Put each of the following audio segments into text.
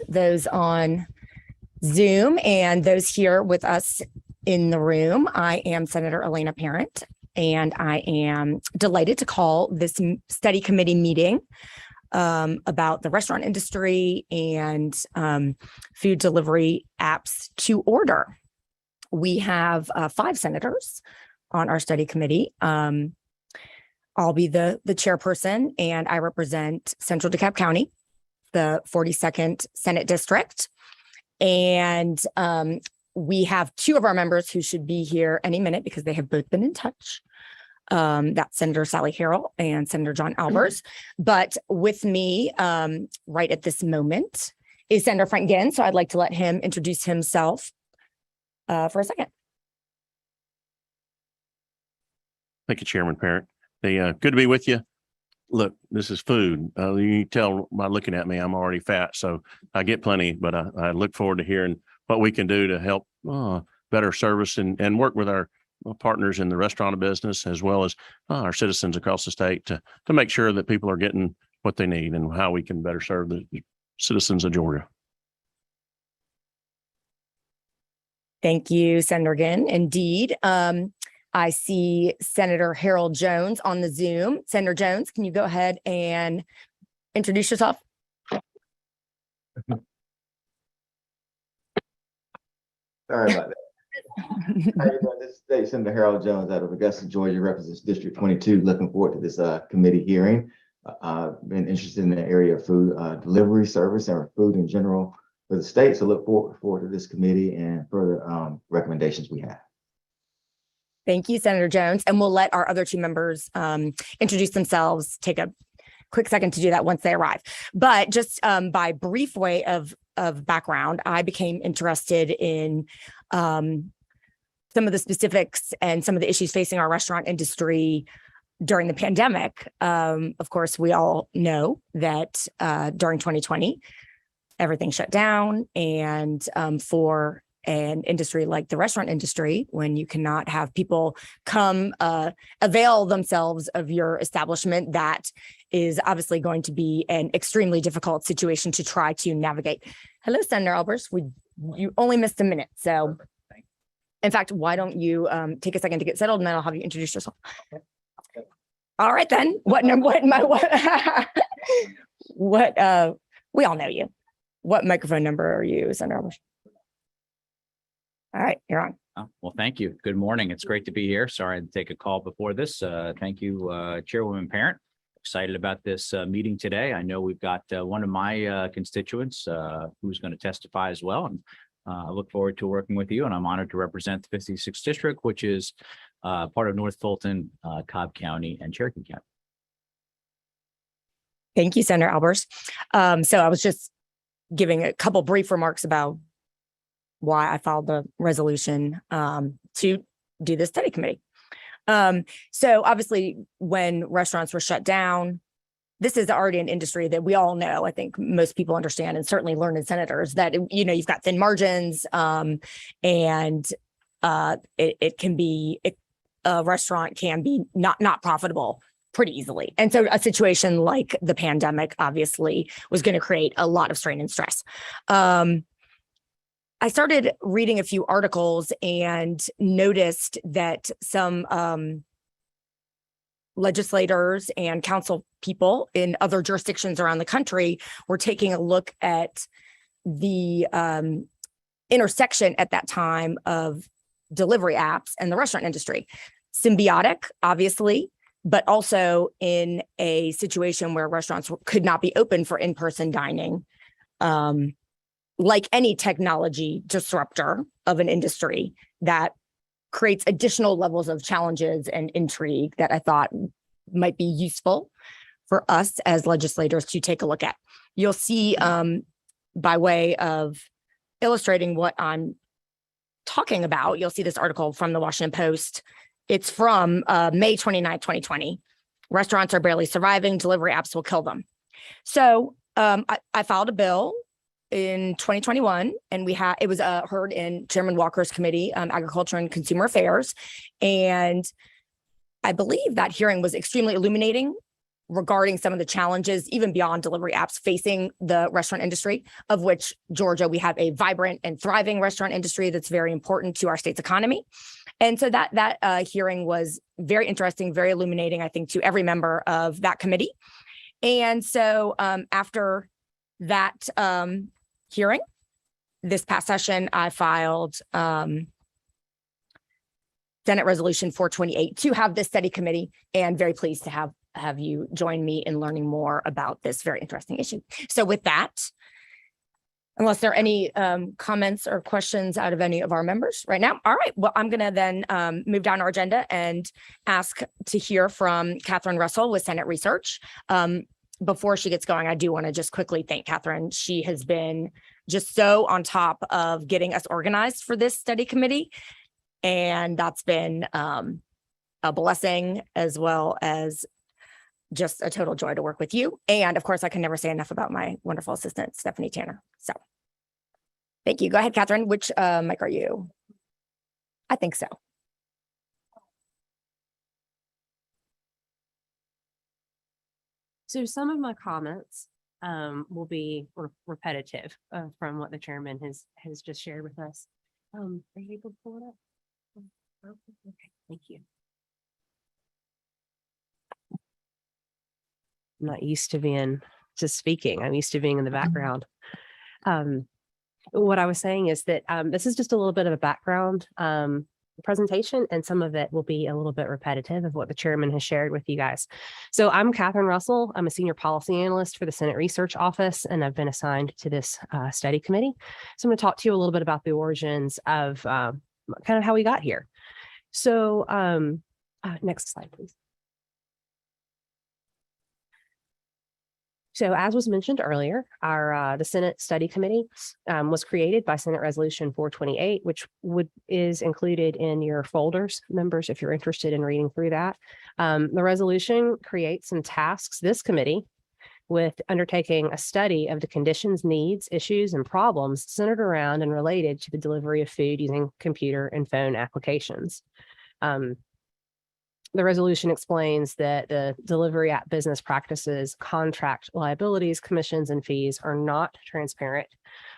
Those on Zoom and those here with us in the room. I am Senator Elena Parent, and I am delighted to call this study committee meeting about the restaurant industry and food delivery apps to order. We have 5 senators on our study committee. I'll be the chairperson, and I represent Central DeKalb County, the 42nd Senate District. And we have 2 of our members who should be here any minute because they have both been in touch. That's Senator Sally Harrell and Senator John Albers. But with me right at this moment is Senator Frank Ginn. So I'd like to let him introduce himself for a second. Thank you, Chairman Parent. Good to be with you. Look, this is food. You can tell by looking at me, I'm already fat, so I get plenty, but I look forward to hearing what we can do to help better service and work with our partners in the restaurant business, as well as our citizens across the state to make sure that people are getting what they need and how we can better serve the citizens of Georgia. Thank you, Senator Ginn. Indeed. I see Senator Harold Jones on the Zoom. Senator Jones, can you go ahead and introduce yourself? Sorry about that. How you doing? This is State Senator Harold Jones out of Augusta, Georgia, represents District 22. Looking forward to this committee hearing. I've been interested in the area of food delivery service and food in general for the state. So look forward to this committee and further recommendations we have. Thank you, Senator Jones. And we'll let our other 2 members introduce themselves, take a quick second to do that once they arrive. But just by brief way of background, I became interested in some of the specifics and some of the issues facing our restaurant industry during the pandemic. Of course, we all know that during 2020, everything shut down. And for an industry like the restaurant industry, when you cannot have people come avail themselves of your establishment, that is obviously going to be an extremely difficult situation to try to navigate. Hello, Senator Albers. You only missed a minute. So in fact, why don't you take a second to get settled, and then I'll have you introduce yourself. Okay. All right, then. We all know you. What microphone number are you, Senator Albers? All right, you're on. Well, thank you. Good morning. It's great to be here. Sorry to take a call before this. Thank you, Chairwoman Parent. Excited about this meeting today. I know we've got one of my constituents who's going to testify as well. And I look forward to working with you. And I'm honored to represent the 56th District, which is part of North Fulton, Cobb County, and Cherokee County. Thank you, Senator Albers. So I was just giving a couple brief remarks about why I filed the resolution to do this study committee. So obviously, when restaurants were shut down, this is already an industry that we all know. I think most people understand, and certainly learned senators, that you've got thin margins, and it can be a restaurant can be not profitable pretty easily. And so a situation like the pandemic obviously was going to create a lot of strain and stress. I started reading a few articles and noticed that some legislators and council people in other jurisdictions around the country were taking a look at the intersection at that time of delivery apps and the restaurant industry. Symbiotic, obviously, but also in a situation where restaurants could not be open for in-person dining. Like any technology disruptor of an industry, that creates additional levels of challenges and intrigue that I thought might be useful for us as legislators to take a look at. You'll see, by way of illustrating what I'm talking about, you'll see this article from the Washington Post. It's from May 29th, 2020. Restaurants are barely surviving. Delivery apps will kill them. So I filed a bill in 2021, and it was heard in Chairman Walker's committee, Agriculture and Consumer Affairs. And I believe that hearing was extremely illuminating regarding some of the challenges, even beyond delivery apps facing the restaurant industry, of which Georgia, we have a vibrant and thriving restaurant industry that's very important to our state's economy. And so that hearing was very interesting, very illuminating, I think, to every member of that committee. And so after that hearing, this past session, I filed Senate Resolution 428 to have this study committee, and very pleased to have you join me in learning more about this very interesting issue. So with that, unless there are any comments or questions out of any of our members right now. All right, well, I'm gonna then move down our agenda and ask to hear from Catherine Russell with Senate Research. Before she gets going, I do wanna just quickly thank Catherine. She has been just so on top of getting us organized for this study committee. And that's been a blessing, as well as just a total joy to work with you. And of course, I can never say enough about my wonderful assistant, Stephanie Tanner. So thank you. Go ahead, Catherine. Which mic are you? I think so. So some of my comments will be repetitive from what the chairman has just shared with us. Are you able to pull it up? Okay, thank you. I'm not used to speaking. I'm used to being in the background. What I was saying is that this is just a little bit of a background presentation, and some of it will be a little bit repetitive of what the chairman has shared with you guys. So I'm Catherine Russell. I'm a senior policy analyst for the Senate Research Office, and I've been assigned to this study committee. So I'm going to talk to you a little bit about the origins of kind of how we got here. So next slide, please. So as was mentioned earlier, the Senate Study Committee was created by Senate Resolution 428, which is included in your folders, members, if you're interested in reading through that. The resolution creates and tasks this committee with undertaking a study of the conditions, needs, issues, and problems centered around and related to the delivery of food using computer and phone applications. The resolution explains that the delivery app business practices, contract liabilities, commissions, and fees are not transparent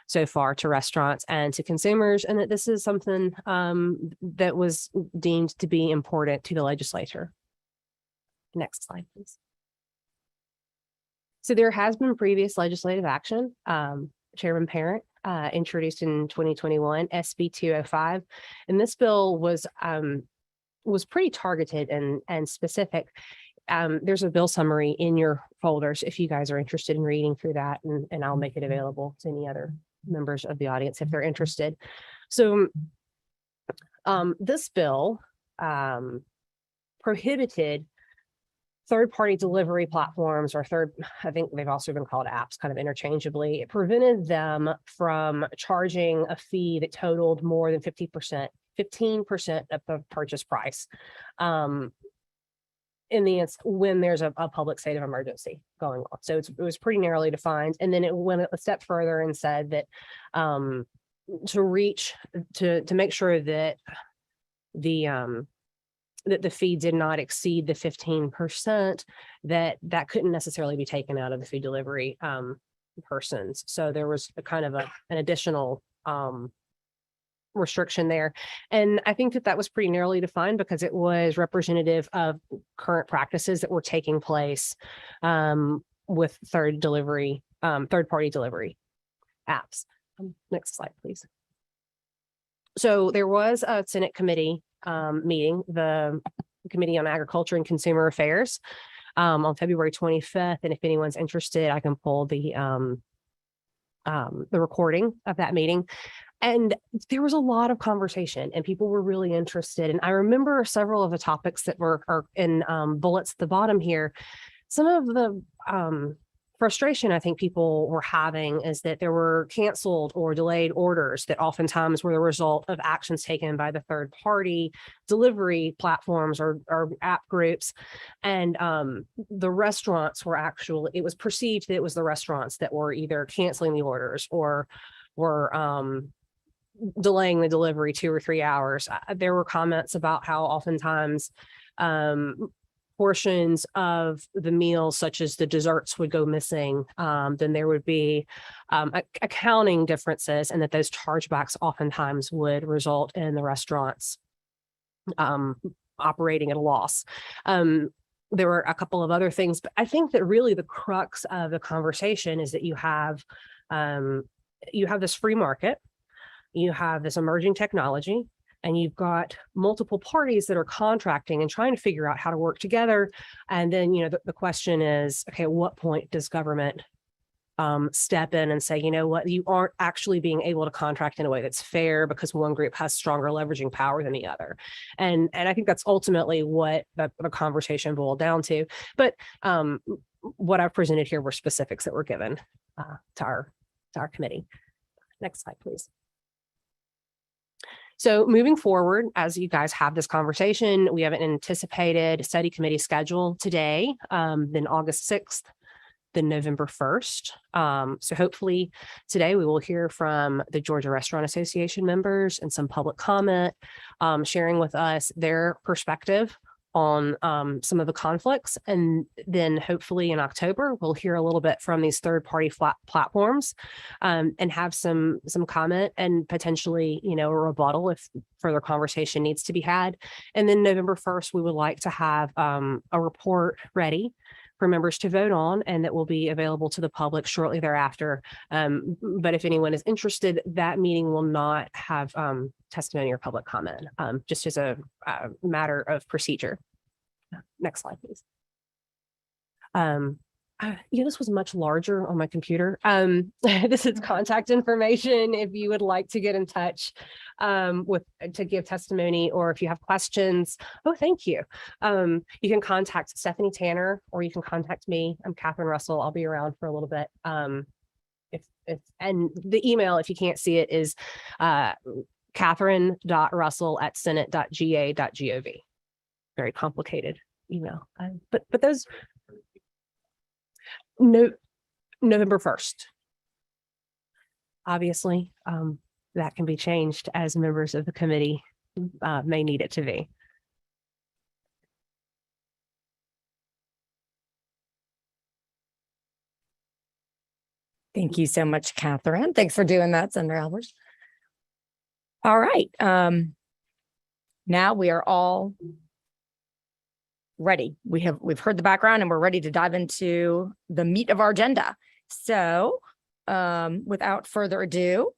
so far to restaurants and to consumers, and that this is something that was deemed to be important to the legislature. Next slide, please. So there has been previous legislative action. Chairman Parent introduced in 2021 SB 205, and this bill was pretty targeted and specific. There's a bill summary in your folders if you guys are interested in reading through that, and I'll make it available to any other members of the audience if they're interested. So this bill prohibited third-party delivery platforms, or I think they've also been called apps kind of interchangeably. It prevented them from charging a fee that totaled more than 15% of the purchase price when there's a public state of emergency going on. So it was pretty narrowly defined. And then it went a step further and said that to make sure that the fee did not exceed the 15%, that couldn't necessarily be taken out of the food delivery persons. So there was a kind of an additional restriction there. And I think that was pretty narrowly defined because it was representative of current practices that were taking place with third-party delivery apps. Next slide, please. So there was a Senate committee meeting, the Committee on Agriculture and Consumer Affairs, on February 25th. And if anyone's interested, I can pull the recording of that meeting. And there was a lot of conversation and people were really interested. And I remember several of the topics that are in bullets at the bottom here. Some of the frustration I think people were having is that there were canceled or delayed orders that oftentimes were the result of actions taken by the third party delivery platforms or app groups. And the restaurants it was perceived that it was the restaurants that were either canceling the orders or were delaying the delivery 2 or 3 hours. There were comments about how oftentimes portions of the meal, such as the desserts, would go missing, then there would be accounting differences, and that those chargebacks oftentimes would result in the restaurants operating at a loss. There were a couple of other things, but I think that really the crux of the conversation is that you have this free market, you have this emerging technology, and you've got multiple parties that are contracting and trying to figure out how to work together. And then, the question is, okay, at what point does government step in and say, you know what, you aren't actually being able to contract in a way that's fair because one group has stronger leveraging power than the other. And I think that's ultimately what the conversation boiled down to. But what I've presented here were specifics that were given to our committee. Next slide, please. So moving forward, as you guys have this conversation, we have an anticipated study committee schedule today, then August 6th, then November 1st. So hopefully today we will hear from the Georgia Restaurant Association members and some public comment, sharing with us their perspective on some of the conflicts. And then hopefully in October, we'll hear a little bit from these third-party platforms and have some comment and potentially, a rebuttal if further conversation needs to be had. And then November 1st, we would like to have a report ready for members to vote on, and that will be available to the public shortly thereafter. But if anyone is interested, that meeting will not have testimony or public comment, just as a matter of procedure. Next slide, please. This was much larger on my computer. This is contact information if you would like to get in touch to give testimony, or if you have questions. Oh, thank you. You can contact Stephanie Tanner, or you can contact me. I'm Catherine Russell. I'll be around for a little bit. And the email, if you can't see it, is catherine.russell@senate.ga.gov. Very complicated email. But those. No, November 1st. Obviously, that can be changed as members of the committee may need it to be. Thank you so much, Catherine. Thanks for doing that, Senator Albers. All right. Now we are all ready. We've heard the background and we're ready to dive into the meat of our agenda. So without further ado,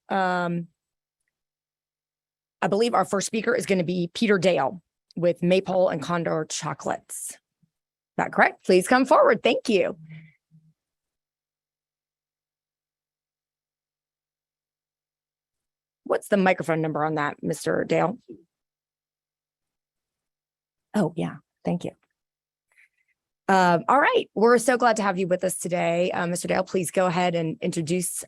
I believe our first speaker is going to be Peter Dale with Maypole and Condor Chocolates. Is that correct? Please come forward. Thank you. What's the microphone number on that, Mr. Dale? Oh, yeah. Thank you. All right. We're so glad to have you with us today. Mr. Dale, please go ahead and introduce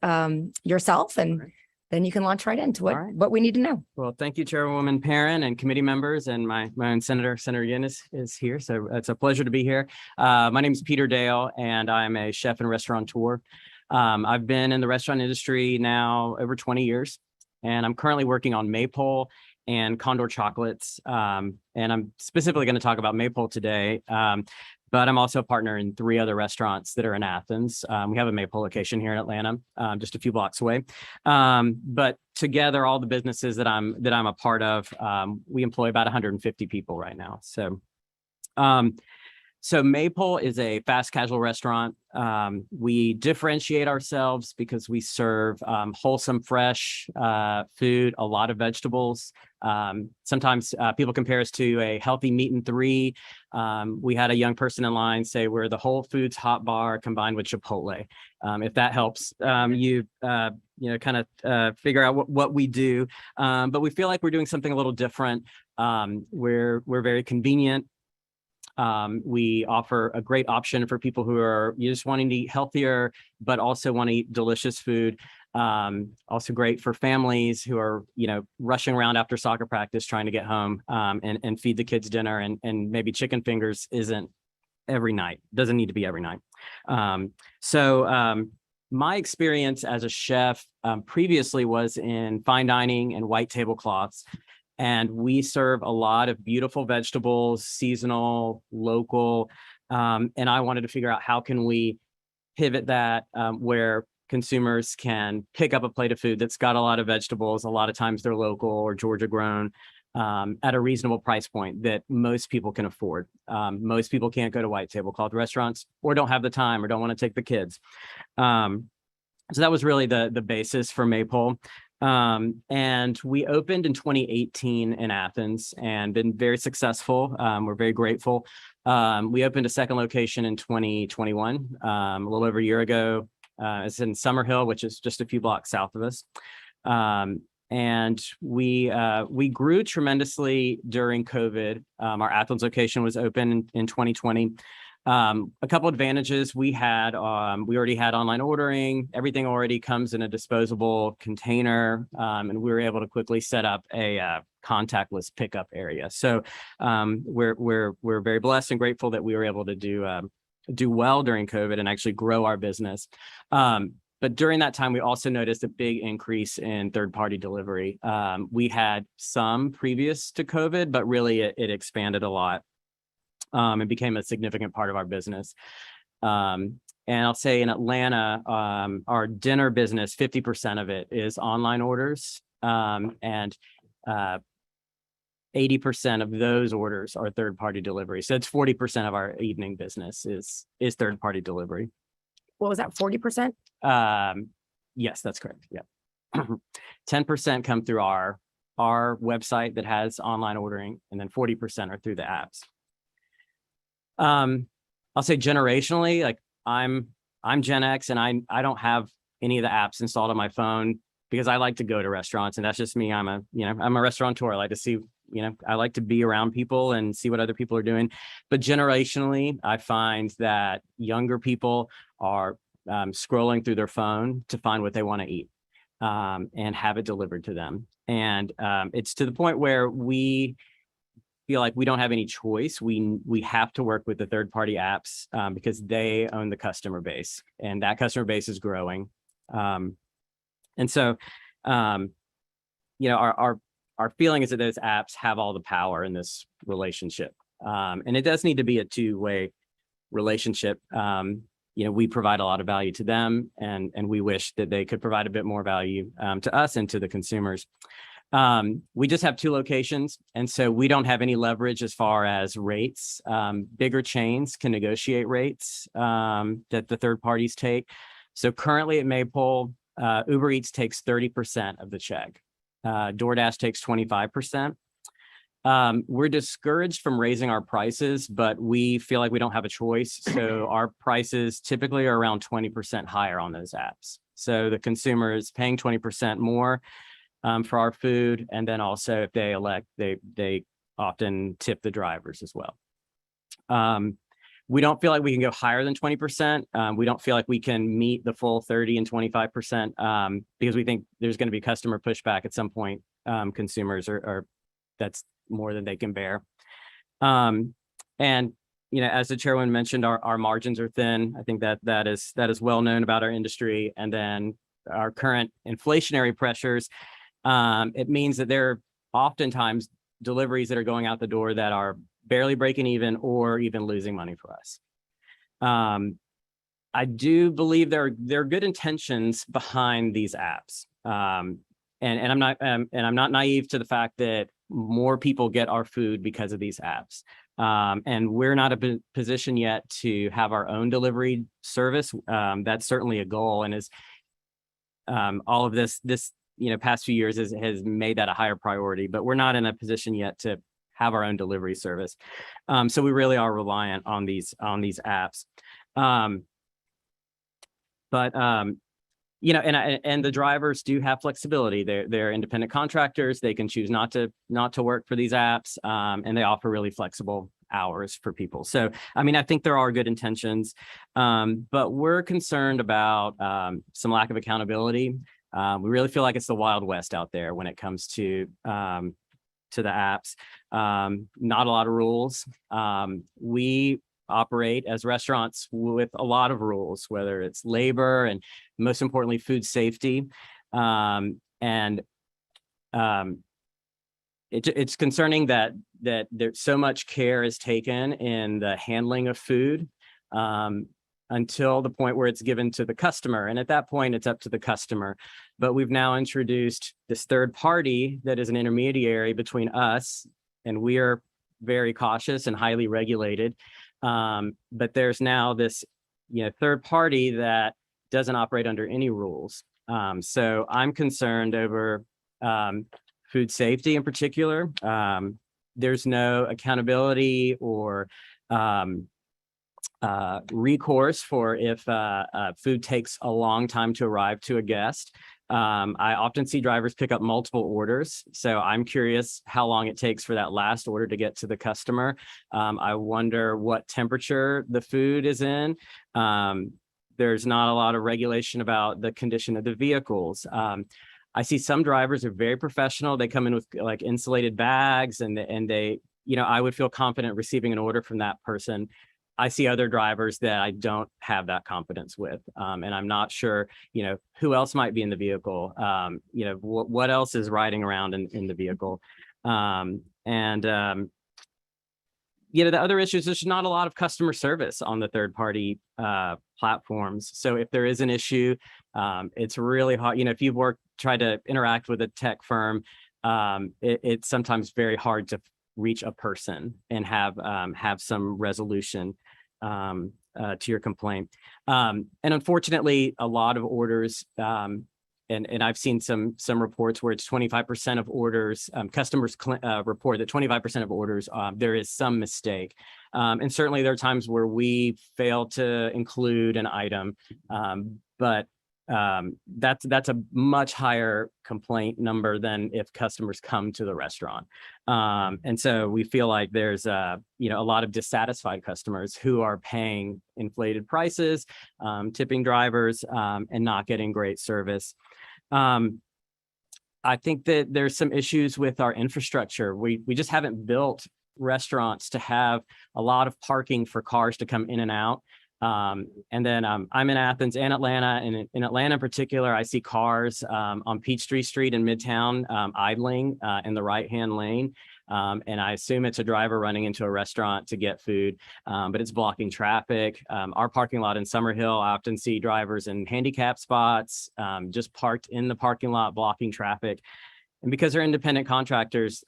yourself, and then you can launch right into what we need to know. Well, thank you, Chairwoman Perrin and committee members, and my own Senator Yin is here. So it's a pleasure to be here. My name is Peter Dale, and I'm a chef and restaurateur. I've been in the restaurant industry now over 20 years, and I'm currently working on Maypole and Condor Chocolates. And I'm specifically going to talk about Maypole today, but I'm also a partner in 3 other restaurants that are in Athens. We have a Maypole location here in Atlanta, just a few blocks away. But together, all the businesses that I'm a part of, we employ about 150 people right now. So Maypole is a fast casual restaurant. We differentiate ourselves because we serve wholesome, fresh food, a lot of vegetables. Sometimes people compare us to a healthy meat and 3. We had a young person in line say we're the Whole Foods hot bar combined with Chipotle. If that helps you kind of figure out what we do. But we feel like we're doing something a little different. We're very convenient. We offer a great option for people who are just wanting to eat healthier, but also want to eat delicious food. Also great for families who are, rushing around after soccer practice, trying to get home and feed the kids dinner, and maybe chicken fingers isn't every night, doesn't need to be every night. My experience as a chef previously was in fine dining and white tablecloths. And we serve a lot of beautiful vegetables, seasonal, local. And I wanted to figure out how can we pivot that where consumers can pick up a plate of food that's got a lot of vegetables. A lot of times they're local or Georgia grown at a reasonable price point that most people can afford. Most people can't go to white tablecloth restaurants or don't have the time or don't want to take the kids. So that was really the basis for Maypole. And we opened in 2018 in Athens and been very successful. We're very grateful. We opened a second location in 2021, a little over a year ago. It's in Summerhill, which is just a few blocks south of us. And we grew tremendously during COVID. Our Athens location was open in 2020. A couple advantages we had, we already had online ordering, everything already comes in a disposable container, and we were able to quickly set up a contactless pickup area. So we're very blessed and grateful that we were able to do well during COVID and actually grow our business. But during that time, we also noticed a big increase in third-party delivery. We had some previous to COVID, but really it expanded a lot. It became a significant part of our business. And I'll say in Atlanta, our dinner business, 50% of it is online orders. And 80% of those orders are third-party delivery. So it's 40% of our evening business is third-party delivery. What was that, 40%? Yes, that's correct. Yeah. 10% come through our website that has online ordering, and then 40% are through the apps. I'll say generationally, like I'm Gen X and I don't have any of the apps installed on my phone because I like to go to restaurants, and that's just me. I'm a restaurateur. I like to see, I like to be around people and see what other people are doing. But generationally, I find that younger people are scrolling through their phone to find what they want to eat and have it delivered to them. And it's to the point where we feel like we don't have any choice. We have to work with the third-party apps because they own the customer base, and that customer base is growing. And so, our feeling is that those apps have all the power in this relationship, and it does need to be a two-way relationship. We provide a lot of value to them, and we wish that they could provide a bit more value to us and to the consumers. We just have 2 locations, and so we don't have any leverage as far as rates. Bigger chains can negotiate rates that the third parties take. So currently at Maypole, Uber Eats takes 30% of the check. DoorDash takes 25%. We're discouraged from raising our prices, but we feel like we don't have a choice. So our prices typically are around 20% higher on those apps. So the consumer is paying 20% more for our food. And then also if they elect, they often tip the drivers as well. We don't feel like we can go higher than 20%. We don't feel like we can meet the full 30 and 25% because we think there's going to be customer pushback at some point. Consumers are that's more than they can bear. And as the chairwoman mentioned, our margins are thin. I think that is well known about our industry. And then our current inflationary pressures, it means that there are oftentimes deliveries that are going out the door that are barely breaking even or even losing money for us. I do believe there are good intentions behind these apps. And I'm not naive to the fact that more people get our food because of these apps. And we're not in a position yet to have our own delivery service. That's certainly a goal, and is all of this past few years has made that a higher priority. But we're not in a position yet to have our own delivery service. So we really are reliant on these apps. And the drivers do have flexibility. They're independent contractors. They can choose not to work for these apps, and they offer really flexible hours for people. So, I think there are good intentions, but we're concerned about some lack of accountability. We really feel like it's the Wild West out there when it comes to the apps. Not a lot of rules. We operate as restaurants with a lot of rules, whether it's labor and most importantly, food safety. it's concerning that there's so much care is taken in the handling of food until the point where it's given to the customer. And at that point, it's up to the customer. But we've now introduced this third party that is an intermediary between us, and we are very cautious and highly regulated. But there's now this, third party that doesn't operate under any rules. So I'm concerned over food safety in particular. There's no accountability or recourse for if food takes a long time to arrive to a guest. I often see drivers pick up multiple orders. So I'm curious how long it takes for that last order to get to the customer. I wonder what temperature the food is in. There's not a lot of regulation about the condition of the vehicles. I see some drivers are very professional. They come in with like insulated bags and they, I would feel confident receiving an order from that person. I see other drivers that I don't have that confidence with. And I'm not sure, who else might be in the vehicle, what else is riding around in the vehicle. The other issue is there's not a lot of customer service on the third party platforms. So if there is an issue, it's really hard. If you've tried to interact with a tech firm, it's sometimes very hard to reach a person and have some resolution to your complaint. And unfortunately, a lot of orders, and I've seen some reports where it's 25% of orders, customers report that 25% of orders, there is some mistake. And certainly there are times where we fail to include an item, but that's a much higher complaint number than if customers come to the restaurant. And so we feel like there's a lot of dissatisfied customers who are paying inflated prices, tipping drivers, and not getting great service. I think that there's some issues with our infrastructure. We just haven't built restaurants to have a lot of parking for cars to come in and out. And then I'm in Athens and Atlanta, and in Atlanta in particular, I see cars on Peachtree Street in Midtown idling in the right-hand lane. And I assume it's a driver running into a restaurant to get food, but it's blocking traffic. Our parking lot in Summerhill, I often see drivers in handicap spots, just parked in the parking lot, blocking traffic. And because they're independent contractors,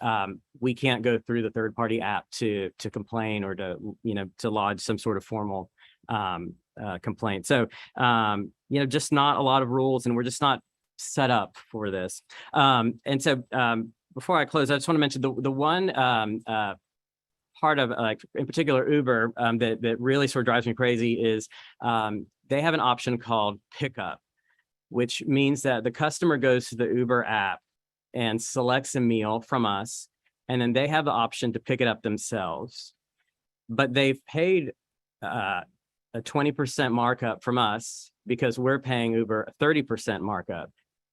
we can't go through the third-party app to complain or to lodge some sort of formal complaint. So, just not a lot of rules, and we're just not set up for this. And so before I close, I just want to mention the one part of in particular Uber that really sort of drives me crazy is they have an option called pickup, which means that the customer goes to the Uber app and selects a meal from us, and then they have the option to pick it up themselves. But they've paid a 20% markup from us because we're paying Uber a 30% markup.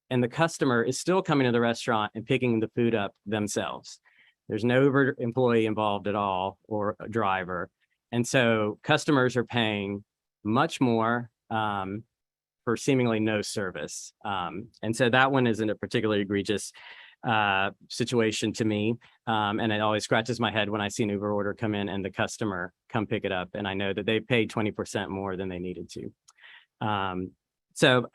And the customer is still coming to the restaurant and picking the food up themselves. There's no Uber employee involved at all or a driver. And so customers are paying much more for seemingly no service. And so that one isn't a particularly egregious situation to me. And it always scratches my head when I see an Uber order come in and the customer come pick it up. And I know that they paid 20% more than they needed to. So,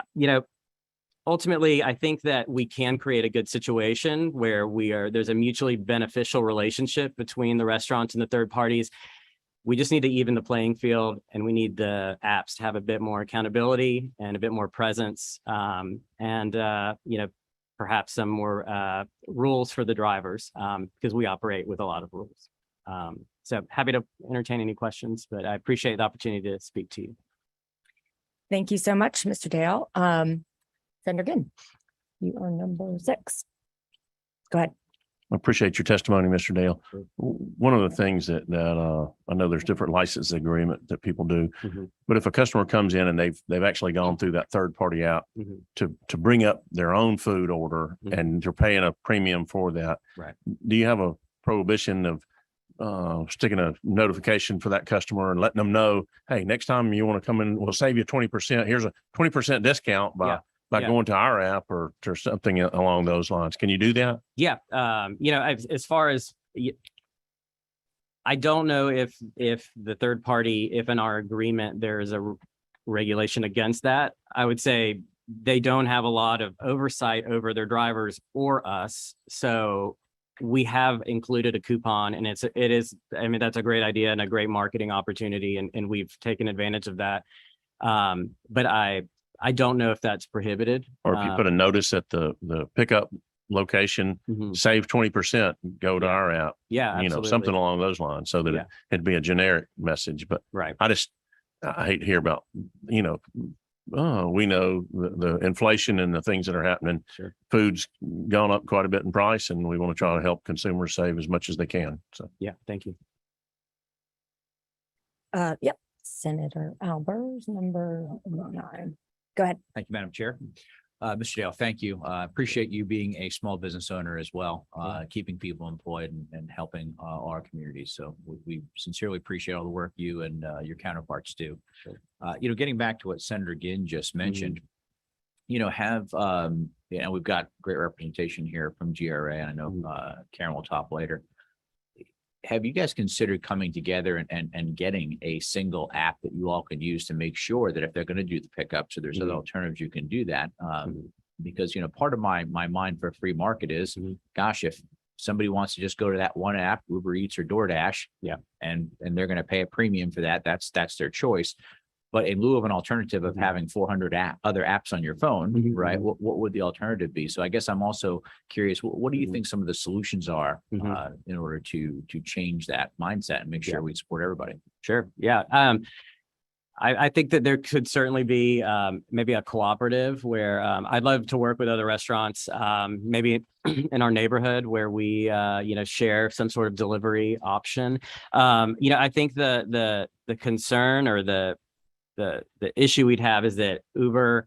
ultimately, I think that we can create a good situation where there's a mutually beneficial relationship between the restaurants and the third parties. We just need to even the playing field, and we need the apps to have a bit more accountability and a bit more presence, and perhaps some more rules for the drivers, because we operate with a lot of rules. So happy to entertain any questions, but I appreciate the opportunity to speak to you. Thank you so much, Mr. Dale. Senator Ginn, you are number 6. Go ahead. I appreciate your testimony, Mr. Dale. One of the things that I know there's different license agreement that people do, but if a customer comes in and they've actually gone through that third party app to bring up their own food order and you're paying a premium for that, right? Do you have a prohibition of sticking a notification for that customer and letting them know, hey, next time you want to come in, we'll save you 20%. Here's a 20% discount by by Yeah. going to our app or something along those lines. Can you do that? Yeah, as far as I don't know if the third party, if in our agreement there is a regulation against that. I would say they don't have a lot of oversight over their drivers or us. So we have included a coupon, and it is, I mean, that's a great idea and a great marketing opportunity, and we've taken advantage of that. But I don't know if that's prohibited. Or if you put a notice at the pickup location, Mhm. save 20%, go to Yeah. our app, Yeah, you know, absolutely. something along those lines so that Yeah. it'd be a generic message. But Right. I hate to hear about, you know, oh, we know the inflation and the things that are happening. Sure. Food's gone up quite a bit in price, and we want to try to help consumers save as much as they can. So Yeah. Thank you. Yep, Senator Albers, number 9. Go ahead. Thank you, Madam Chair. Mr. Dale, thank you. Appreciate you being a small business owner as well, keeping people employed and helping our communities. So we sincerely appreciate all the work you and your counterparts do. Getting back to what Senator Ginn just mentioned, we've got great representation here from GRA, and I know Karen will talk later. Have you guys considered coming together and getting a single app that you all can use to make sure that if they're going to do the pickup, so there's other alternatives, you can do that? Because, part of my mind for a free market is, gosh, if somebody wants to just go to that one app, Uber Eats or DoorDash, and they're going to pay a premium for that, that's their choice. But in lieu of an alternative of having 400 other apps on your phone, right? What would the alternative be? So I guess I'm also curious, what do you think some of the solutions are in order to change that mindset and make sure we support everybody? Sure. Yeah. I think that there could certainly be maybe a cooperative where I'd love to work with other restaurants, maybe in our neighborhood where we share some sort of delivery option. I think the concern or the issue we'd have is that Uber,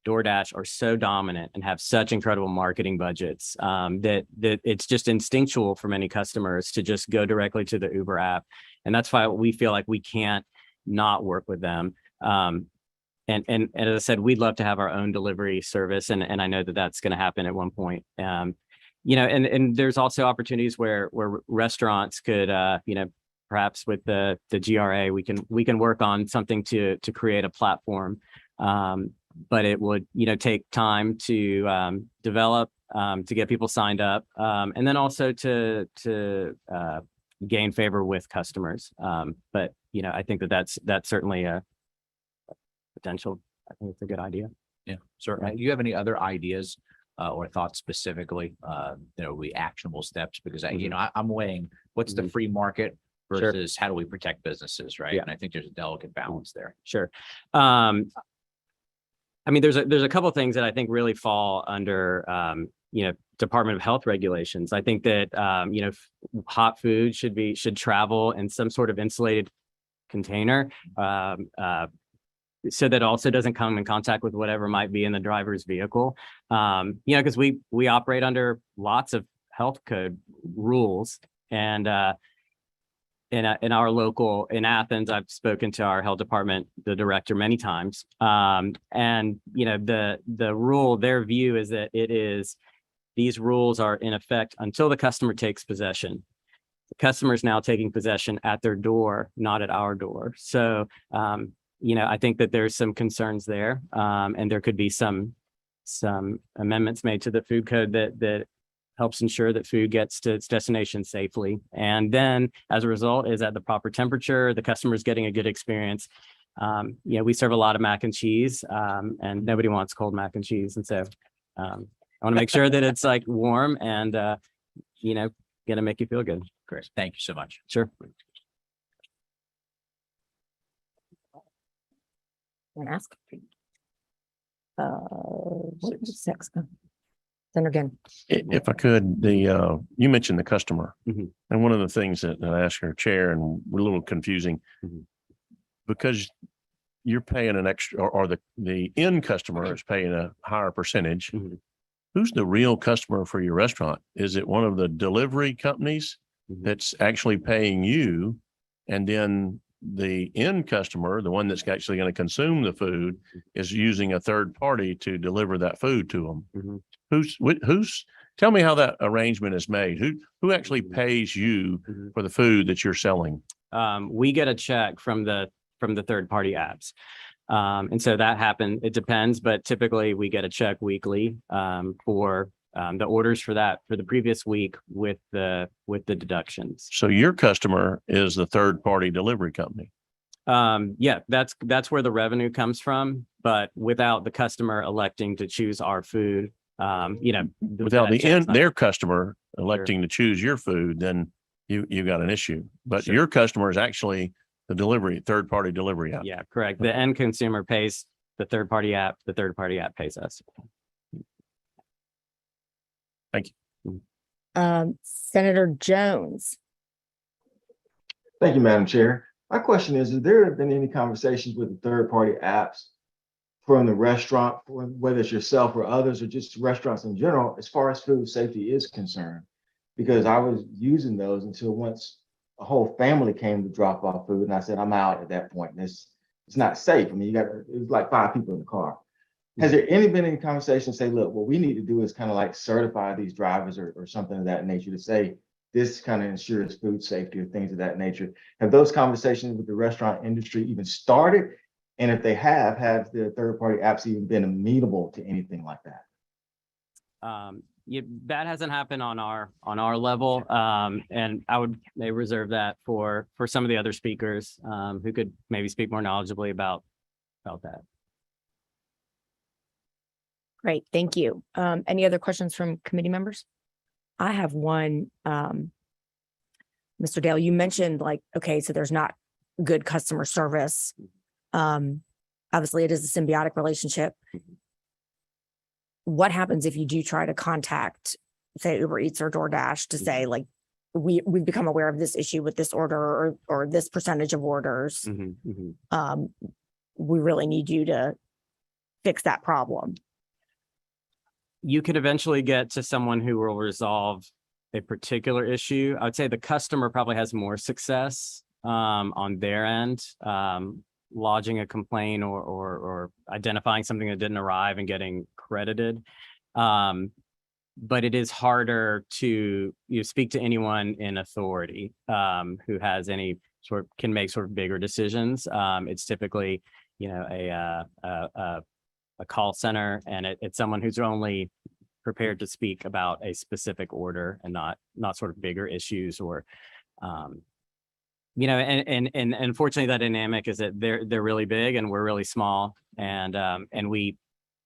DoorDash are so dominant and have such incredible marketing budgets that it's just instinctual for many customers to just go directly to the Uber app. And that's why we feel like we can't not work with them. And as I said, we'd love to have our own delivery service. And I know that that's going to happen at one point. And there's also opportunities where restaurants could, perhaps with the GRA, we can work on something to create a platform. But it would, take time to develop, to get people signed up, and then also to gain favor with customers. But I think that's certainly a potential. I think it's a good idea. Yeah, certainly. Do you have any other ideas or thoughts specifically? We actionable steps, because I'm weighing what's the free market versus how do we protect businesses, right? And I think there's a delicate balance there. Sure. There's a couple of things that I think really fall under, Department of Health regulations. I think that, hot food should travel in some sort of insulated container, so that also doesn't come in contact with whatever might be in the driver's vehicle. Because we operate under lots of health code rules, and in Athens, I've spoken to our health department, the director, many times. And the rule, their view is that these rules are in effect until the customer takes possession. The customer is now taking possession at their door, not at our door. So, I think that there's some concerns there, and there could be some amendments made to the food code that helps ensure that food gets to its destination safely. And then as a result is at the proper temperature, the customer's getting a good experience. We serve a lot of mac and cheese, and nobody wants cold mac and cheese. And so I want to make sure that it's like warm and, going to make you feel good. Great. Thank you so much. Sure. And ask. What was 6? Senator Ginn. if I could, you mentioned the customer. Mhm. And one of the things that I asked our chair, and we're a little confusing, Mhm. because you're paying an extra, or the end customer is paying a higher percentage. Mhm. Who's the real customer for your restaurant? Is it one of the delivery companies Mhm. that's actually paying you? And then the end customer, the one that's actually going to consume the food, is using a third party to deliver that food to them. Mhm. Who's, tell me how that arrangement is made. Who actually pays you Mhm. for the food that you're selling? We get a check from the third party apps. And so that happened. It depends, but typically we get a check weekly for the orders for the previous week with the deductions. So your customer is the third party delivery company. Yeah, that's where the revenue comes from, but without the customer electing to choose our food, Without that check's not- their customer electing to choose your food, then you got an issue. But Sure. your customer is actually the third party delivery app. Yeah, correct. The end consumer pays the third party app. The third party app pays us. Senator Jones. Thank you, Madam Chair. My question is, have there been any conversations with the third-party apps from the restaurant, whether it's yourself or others, or just restaurants in general, as far as food safety is concerned? Because I was using those until once a whole family came to drop off food, and I said, I'm out at that point. And it's not safe. I mean, it was like 5 people in the car. Has there been any conversation say, look, what we need to do is kind of like certify these drivers or something of that nature to say, this kind of ensures food safety or things of that nature? Have those conversations with the restaurant industry even started? And if they have the third-party apps even been amenable to anything like that? That hasn't happened on our level. And I would reserve that for some of the other speakers who could maybe speak more knowledgeably about that. Great, thank you. Any other questions from committee members? I have one. Mr. Dale, you mentioned okay, so there's not good customer service. Obviously it is a symbiotic relationship. What happens if you do try to contact, say, Uber Eats or DoorDash to say we've become aware of this issue with this order or this percentage of orders. We really need you to fix that problem. You could eventually get to someone who will resolve a particular issue. I would say the customer probably has more success on their end, lodging a complaint or identifying something that didn't arrive and getting credited. But it is harder to speak to anyone in authority who has any can make bigger decisions. It's typically, a call center, and it's someone who's only prepared to speak about a specific order and not bigger issues or, and unfortunately that dynamic is that they're really big and we're really small, and we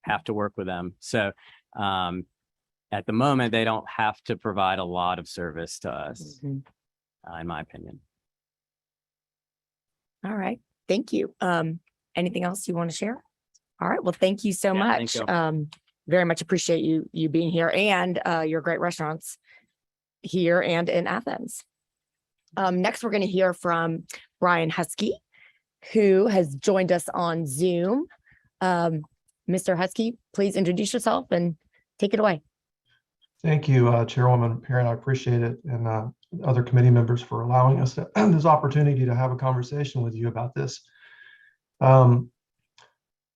have to work with them. So at the moment, they don't have to provide a lot of service to us, in my opinion. All right, thank you. Anything else you want to share? All right, well, thank you so Yeah, thank much. Very much appreciate you being here and your great restaurants here and in Athens. Next, we're going to hear from Brian Husky, who has joined us on Zoom. Mr. Husky, please introduce yourself and take it away. Thank you, Chairwoman Parent. I appreciate it, and other committee members for allowing us this opportunity to have a conversation with you about this.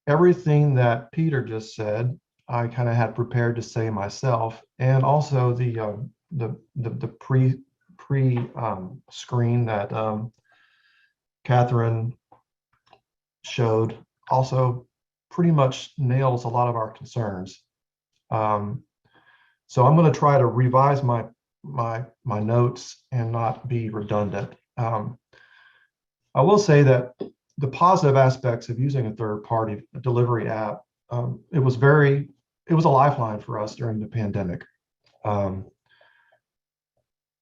Everything that Peter just said, I kind of had prepared to say myself, and also the pre screen that Catherine showed also pretty much nails a lot of our concerns. So I'm going to try to revise my notes and not be redundant. I will say that the positive aspects of using a third-party delivery app, it was a lifeline for us during the pandemic. When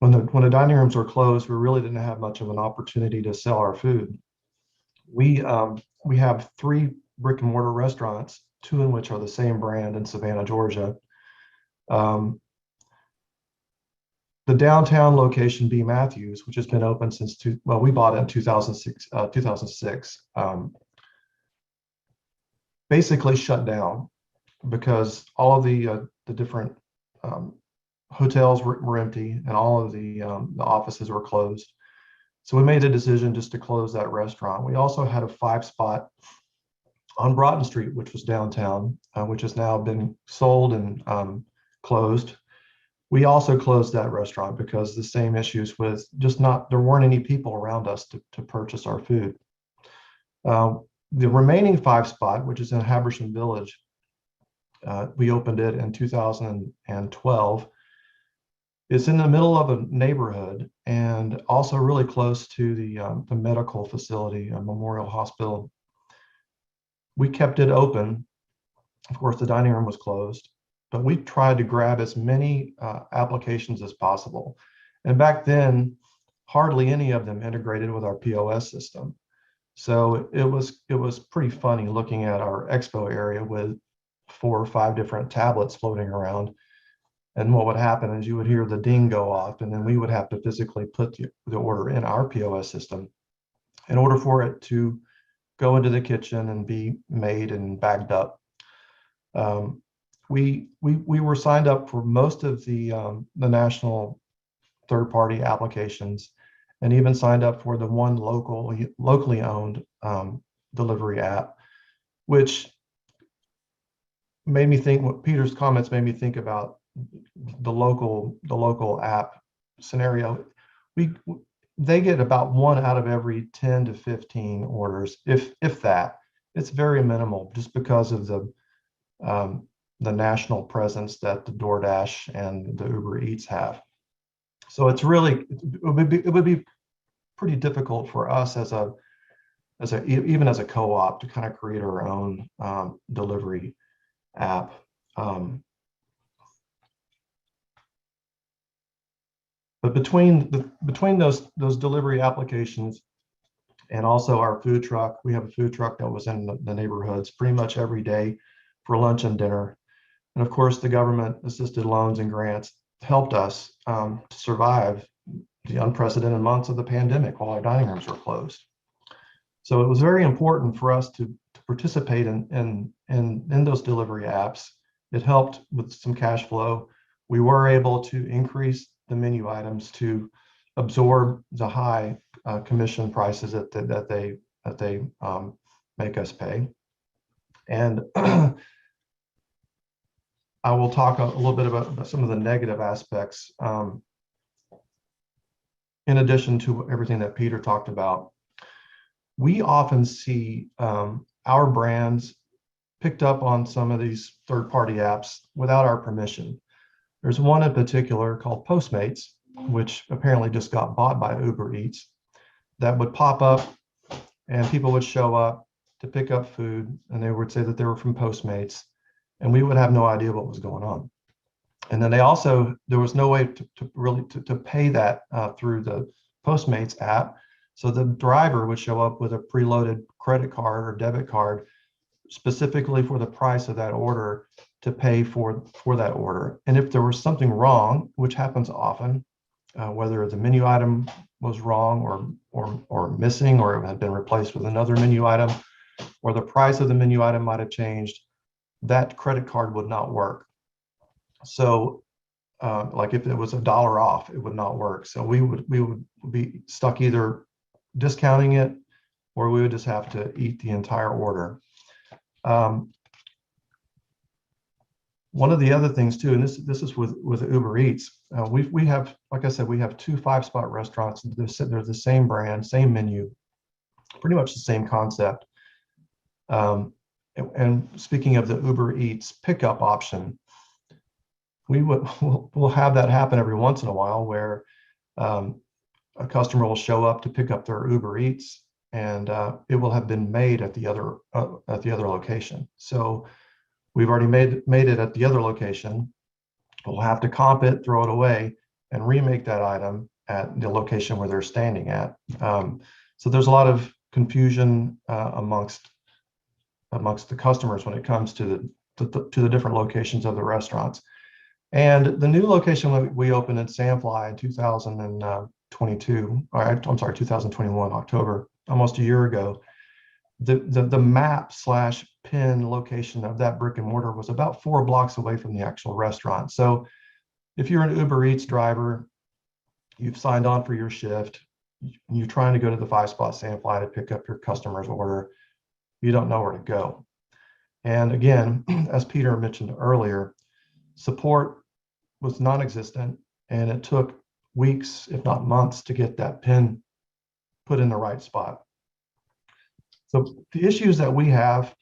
the dining rooms were closed, we really didn't have much of an opportunity to sell our food. We have 3 brick and mortar restaurants, 2 in which are the same brand in Savannah, Georgia. The downtown location, B. Matthews, which has been open since we bought it in 2006, basically shut down because all of the different hotels were empty and all of the offices were closed. So we made a decision just to close that restaurant. We also had a 5-spot on Broughton Street, which was downtown, which has now been sold and closed. We also closed that restaurant because the same issues with there weren't any people around us to purchase our food. The remaining 5-spot, which is in Habersham Village, we opened it in 2012. It's in the middle of a neighborhood and also really close to the medical facility, Memorial Hospital. We kept it open. Of course, the dining room was closed, but we tried to grab as many applications as possible. And back then, hardly any of them integrated with our POS system. So it was pretty funny looking at our expo area with 4 or 5 different tablets floating around. And what would happen is you would hear the ding go off, and then we would have to physically put the order in our POS system in order for it to go into the kitchen and be made and bagged up. We were signed up for most of the national third-party applications, and even signed up for the one locally owned delivery app, which made me think. What Peter's comments made me think about the local app scenario. They get about 1 out of every 10 to 15 orders, if that. It's very minimal, just because of the national presence that the DoorDash and the Uber Eats have. So it's really, it would be pretty difficult for us even as a co-op to kind of create our own delivery app. But between those delivery applications and also our food truck, we have a food truck that was in the neighborhoods pretty much every day for lunch and dinner. And of course, the government assisted loans and grants helped us to survive the unprecedented months of the pandemic while our dining rooms were closed. So it was very important for us to participate in those delivery apps. It helped with some cash flow. We were able to increase the menu items to absorb the high commission prices that they make us pay. And I will talk a little bit about some of the negative aspects. In addition to everything that Peter talked about, we often see our brands picked up on some of these third-party apps without our permission. There's one in particular called Postmates, which apparently just got bought by Uber Eats, that would pop up and people would show up to pick up food, and they would say that they were from Postmates, and we would have no idea what was going on. And then there was no way to pay that through the Postmates app. So the driver would show up with a preloaded credit card or debit card specifically for the price of that order to pay for that order. And if there was something wrong, which happens often, whether the menu item was wrong or missing, or it had been replaced with another menu item, or the price of the menu item might have changed, that credit card would not work. So like if it was $1 off, it would not work. So we would be stuck either discounting it, or we would just have to eat the entire order. One of the other things too, and this is with Uber Eats, we have, like I said, we have 2 5-spot restaurants. They're the same brand, same menu, pretty much the same concept. And speaking of the Uber Eats pickup option, we'll have that happen every once in a while, where a customer will show up to pick up their Uber Eats, and it will have been made at the other location. So we've already made it at the other location. We'll have to comp it, throw it away, and remake that item at the location where they're standing at. So there's a lot of confusion amongst the customers when it comes to the different locations of the restaurants. And the new location we opened in Sandfly in 2021, October, almost a year ago, the map/pin location of that brick and mortar was about 4 blocks away from the actual restaurant. So if you're an Uber Eats driver, you've signed on for your shift, you're trying to go to the 5-spot Sandfly to pick up your customer's order, you don't know where to go. And again, as Peter mentioned earlier, support was non-existent, and it took weeks, if not months, to get that pin put in the right spot. So the issues that we have,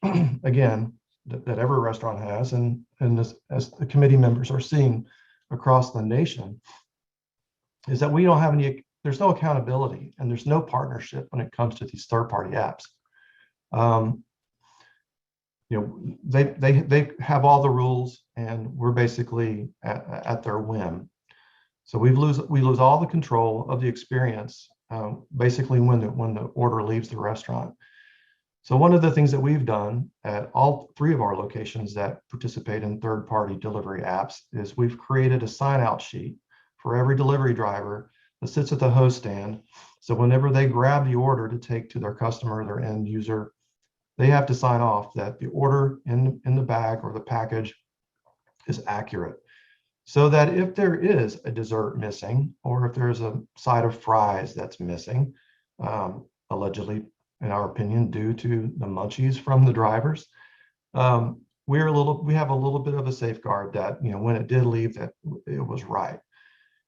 again, that every restaurant has, and this, as the committee members are seeing across the nation, is that we don't have any, there's no accountability and there's no partnership when it comes to these third-party apps. You know, they have all the rules, and we're basically at their whim. So we lose all the control of the experience, basically when the order leaves the restaurant. So one of the things that we've done at all 3 of our locations that participate in third-party delivery apps is we've created a sign-out sheet for every delivery driver that sits at the host stand. So whenever they grab the order to take to their customer, their end user, they have to sign off that the order in the bag or the package is accurate. So that if there is a dessert missing, or if there's a side of fries that's missing, allegedly, in our opinion, due to the munchies from the drivers, we have a little bit of a safeguard that, you know, when it did leave, that it was right.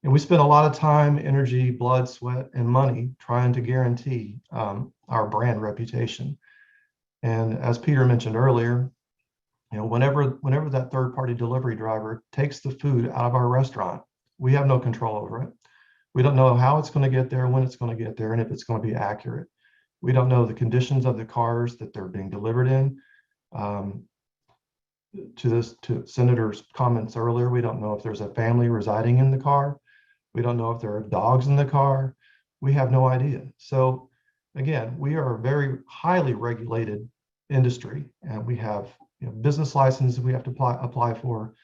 And we spent a lot of time, energy, blood, sweat, and money trying to guarantee our brand reputation. And as Peter mentioned earlier, you know, whenever that third-party delivery driver takes the food out of our restaurant, we have no control over it. We don't know how it's going to get there, when it's going to get there, and if it's going to be accurate. We don't know the conditions of the cars that they're being delivered in. To Senator's comments earlier, we don't know if there's a family residing in the car. We don't know if there are dogs in the car. We have no idea. So again, we are a very highly regulated industry, and we have, you know, business licenses we have to apply for.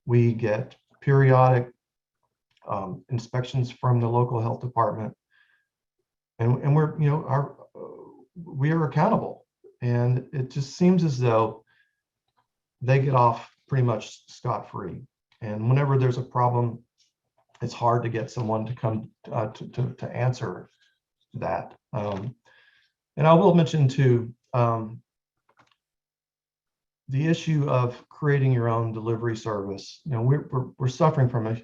We get periodic inspections from the local health department, and we're, you know, we are accountable. And it just seems as though they get off pretty much scot-free. And whenever there's a problem, it's hard to get someone to come to answer that. And I will mention too, the issue of creating your own delivery service. You know, we're suffering from a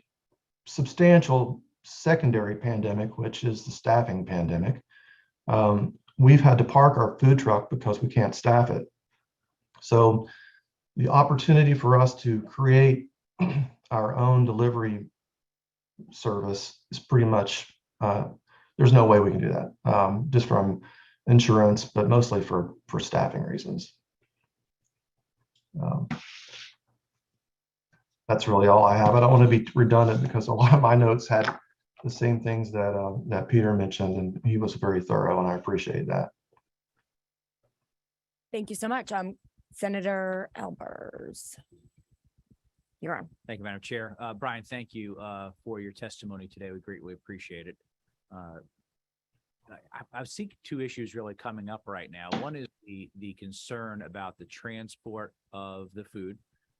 substantial secondary pandemic, which is the staffing pandemic. We've had to park our food truck because we can't staff it. So the opportunity for us to create our own delivery service is pretty much, there's no way we can do that, just from insurance, but mostly for staffing reasons. That's really all I have. I don't want to be redundant because a lot of my notes had the same things that Peter mentioned, and he was very thorough, and I appreciate that. Thank you so much. Senator Albers. You're on. Thank you, Madam Chair. Brian, thank you for your testimony today. We greatly appreciate it. I see 2 issues really coming up right now. One is the concern about the transport of the food,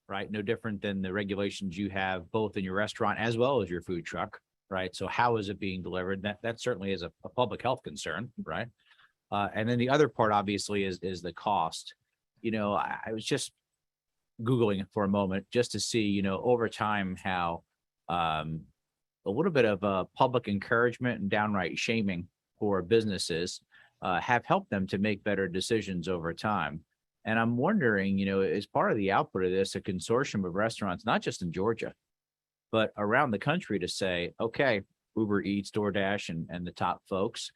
right? No different than the regulations you have both in your restaurant as well as your food truck, right? So how is it being delivered? That certainly is a public health concern, right? And then the other part obviously is the cost. You know, I was just Googling it for a moment just to see, you know, over time how a little bit of public encouragement and downright shaming for businesses have helped them to make better decisions over time. And I'm wondering, you know, as part of the output of this, a consortium of restaurants, not just in Georgia, but around the country, to say, okay, Uber Eats, DoorDash, and the top folks,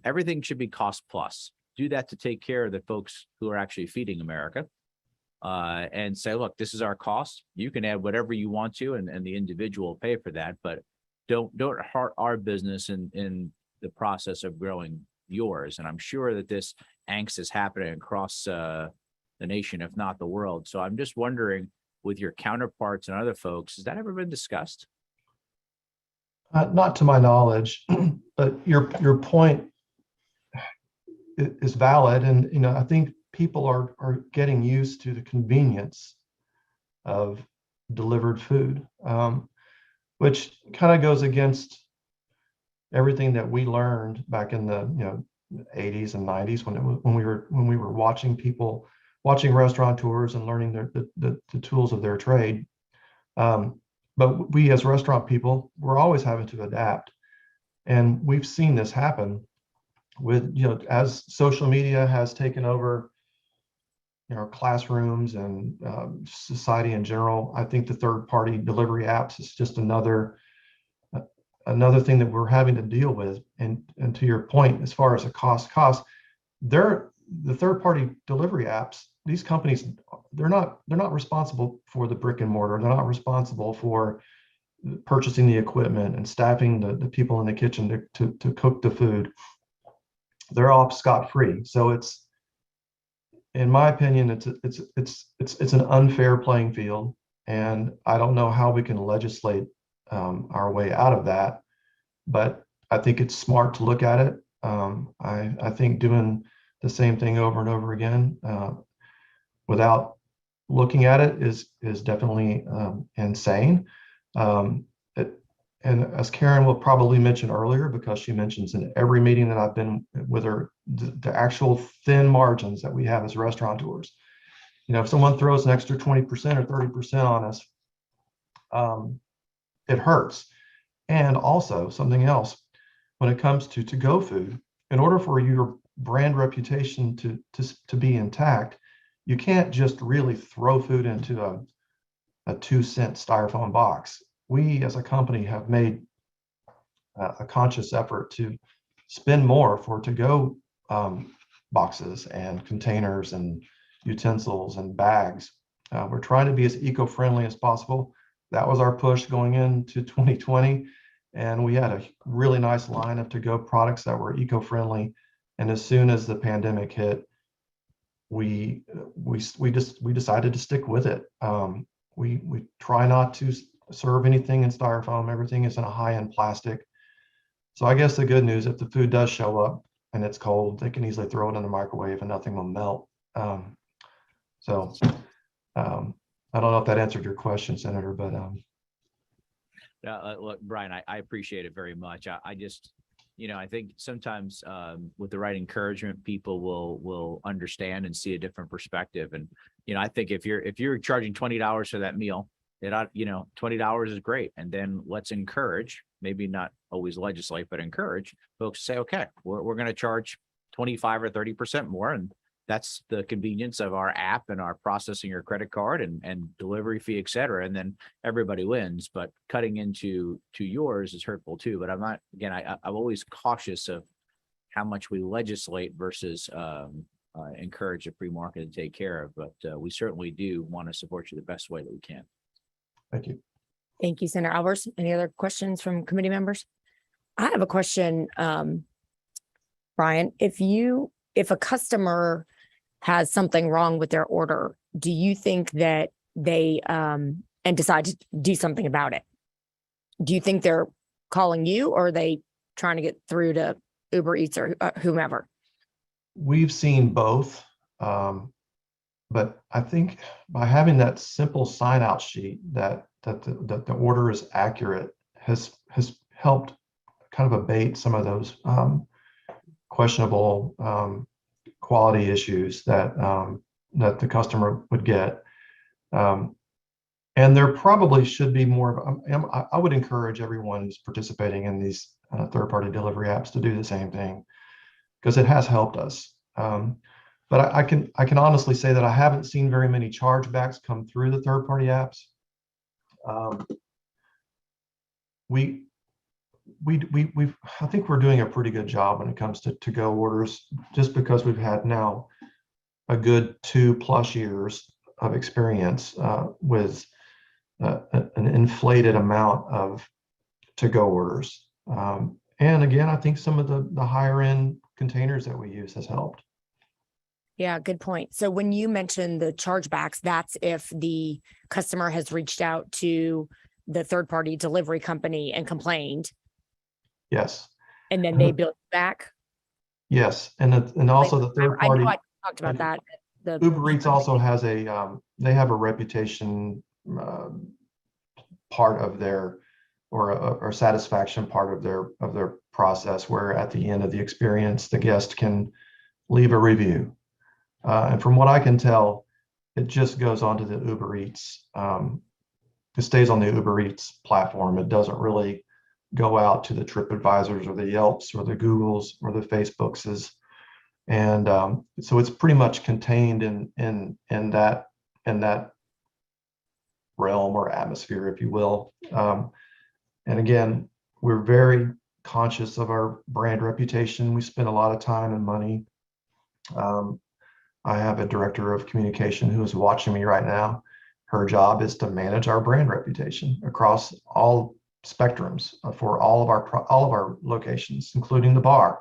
everything should be cost plus. Do that to take care of the folks who are actually feeding America. And say, look, this is our cost. You can add whatever you want to, and the individual will pay for that. But don't hurt our business in the process of growing yours. And I'm sure that this angst is happening across the nation, if not the world. So I'm just wondering, with your counterparts and other folks, has that ever been discussed? Not to my knowledge, but your point is valid. And, you know, I think people are getting used to the convenience of delivered food, which kind of goes against everything that we learned back in the, 80s and 90s when we were watching restaurateurs and learning the tools of their trade. But we as restaurant people, we're always having to adapt. And we've seen this happen with, as social media has taken over, classrooms and society in general. I think the third-party delivery apps is just another thing that we're having to deal with. And to your point, as far as the cost, the third-party delivery apps, these companies, they're not responsible for the brick and mortar. They're not responsible for purchasing the equipment and staffing the people in the kitchen to cook the food. They're all scot-free. So it's, in my opinion, it's an unfair playing field, and I don't know how we can legislate our way out of that. But I think it's smart to look at it. I think doing the same thing over and over again without looking at it is definitely insane. And as Karen will probably mention earlier, because she mentions in every meeting that I've been with her, the actual thin margins that we have as restaurateurs. If someone throws an extra 20% or 30% on us, it hurts. And also something else, when it comes to to-go food, in order for your brand reputation to be intact, you can't just really throw food into a 2-cent styrofoam box. We as a company have made a conscious effort to spend more for to-go boxes and containers and utensils and bags. We're trying to be as eco-friendly as possible. That was our push going into 2020. And we had a really nice line of to-go products that were eco-friendly. And as soon as the pandemic hit, we decided to stick with it. We try not to serve anything in styrofoam. Everything is in a high-end plastic. So I guess the good news, if the food does show up and it's cold, they can easily throw it in the microwave and nothing will melt. I don't know if that answered your question, Senator, but Look, Brian, I appreciate it very much. I just, I think sometimes with the right encouragement, people will understand and see a different perspective. And, I think if you're charging $20 for that meal, $20 is great. And then let's encourage, maybe not always legislate, but encourage folks to say, okay, we're going to charge 25 or 30% more. And that's the convenience of our app and our processing your credit card and delivery fee, et cetera. And then everybody wins, but cutting into yours is hurtful too. But I'm always cautious of how much we legislate versus encourage a free market to take care of. But we certainly do want to support you the best way that we can. thank you. Thank you, Senator Albers. Any other questions from committee members? I have a question, Brian. If a customer has something wrong with their order, do you think that they and decide to do something about it? Do you think they're calling you, or are they trying to get through to Uber Eats or whomever? We've seen both, but I think by having that simple sign out sheet that the order is accurate has helped kind of abate some of those questionable quality issues that the customer would get. And there probably should be more of, I would encourage everyone who's participating in these third-party delivery apps to do the same thing, because it has helped us. But I can honestly say that I haven't seen very many chargebacks come through the third-party apps. I think we're doing a pretty good job when it comes to to-go orders, just because we've had now a good 2+ years of experience with an inflated amount of to-go orders. And again, I think some of the higher end containers that we use has helped. Yeah, good point. So when you mention the chargebacks, that's if the customer has reached out to the third-party delivery company and complained, Yes. and then they bill you back. Yes, and also the third I know party. I talked about that. The Uber Eats also has they have a reputation part of their or satisfaction part of their process, where at the end of the experience, the guest can leave a review. And from what I can tell, it just goes onto the Uber Eats. It stays on the Uber Eats platform. It doesn't really go out to the TripAdvisors or the Yelps or the Googles or the Facebookses. And so it's pretty much contained in that realm or atmosphere, if you will. And again, we're very conscious of our brand reputation. We spend a lot of time and money. I have a director of communication who is watching me right now. Her job is to manage our brand reputation across all spectrums for all of our locations, including the bar.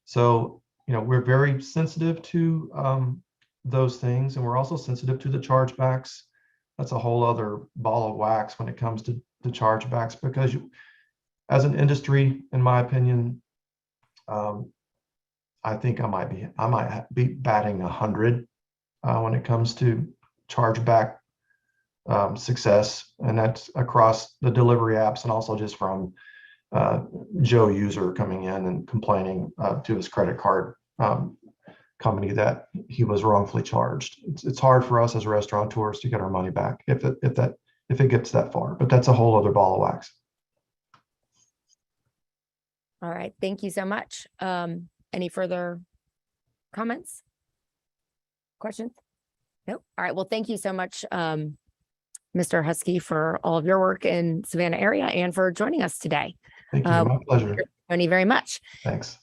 So, we're very sensitive to those things, and we're also sensitive to the chargebacks. That's a whole other ball of wax when it comes to the chargebacks, because as an industry, in my opinion, I think I might be batting 100 when it comes to chargeback success, and that's across the delivery apps and also just from Joe user coming in and complaining to his credit card company that he was wrongfully charged. It's hard for us as restaurateurs to get our money back if it gets that far, but that's a whole other ball of wax. All right. Thank you so much. Any further comments? Questions? Nope. All right. Well, thank you so much, Mr. Husky, for all of your work in Savannah area and for joining us today. Thank you. My pleasure. Tony, very much. Thanks.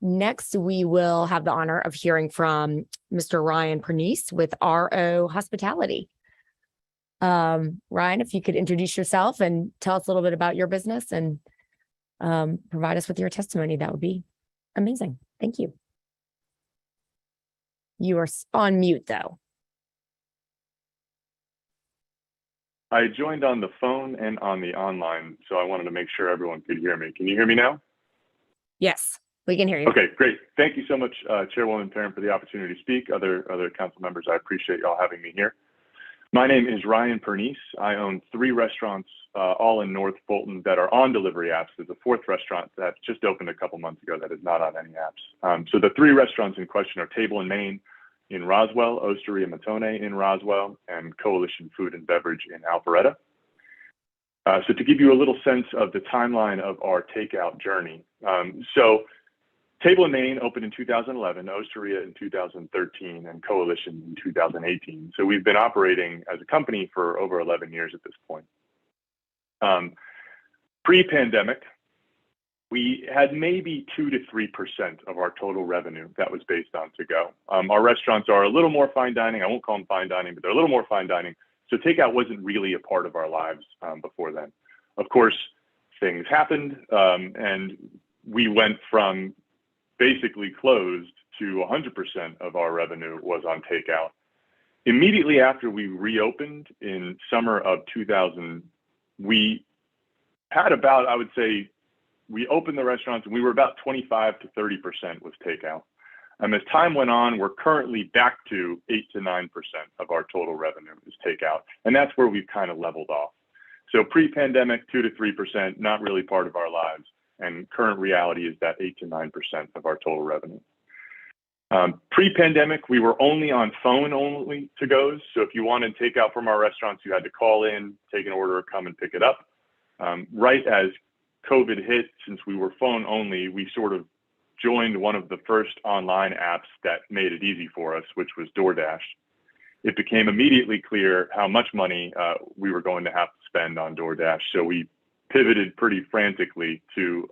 Next, we will have the honor of hearing from Mr. Ryan Pernice with RO Hospitality. Ryan, if you could introduce yourself and tell us a little bit about your business and provide us with your testimony, that would be amazing. Thank you. You are on mute, though. I joined on the phone and on the online, so I wanted to make sure everyone could hear me. Can you hear me now? Yes, we can hear you. Okay, great. Thank you so much, Chairwoman Parent, for the opportunity to speak. Other council members, I appreciate y'all having me here. My name is Ryan Pernice. I own 3 restaurants, all in North Fulton, that are on delivery apps. There's a 4th restaurant that just opened a couple months ago that is not on any apps. So the 3 restaurants in question are Table & Main in Roswell, Osteria Matone in Roswell, and Coalition Food and Beverage in Alpharetta. So to give you a little sense of the timeline of our takeout journey. So Table & Main opened in 2011, Osteria in 2013, and Coalition in 2018. So we've been operating as a company for over 11 years at this point. Pre-pandemic, we had maybe 2 to 3% of our total revenue that was based on to-go. Our restaurants are a little more fine dining. I won't call them fine dining, but they're a little more fine dining. So takeout wasn't really a part of our lives before then. Of course, things happened, and we went from basically closed to 100% of our revenue was on takeout. Immediately after we reopened in summer of 2000, we had about, I would say, we opened the restaurants and we were about 25 to 30% was takeout. As time went on, we're currently back to 8 to 9% of our total revenue is takeout. And that's where we've kind of leveled off. So pre-pandemic, 2 to 3%, not really part of our lives. And current reality is that 8 to 9% of our total revenue. Pre-pandemic, we were only on phone only to-goes. So if you wanted takeout from our restaurants, you had to call in, take an order, come and pick it up. Right as COVID hit, since we were phone only, we sort of joined one of the first online apps that made it easy for us, which was DoorDash. It became immediately clear how much money we were going to have to spend on DoorDash. So we pivoted pretty frantically to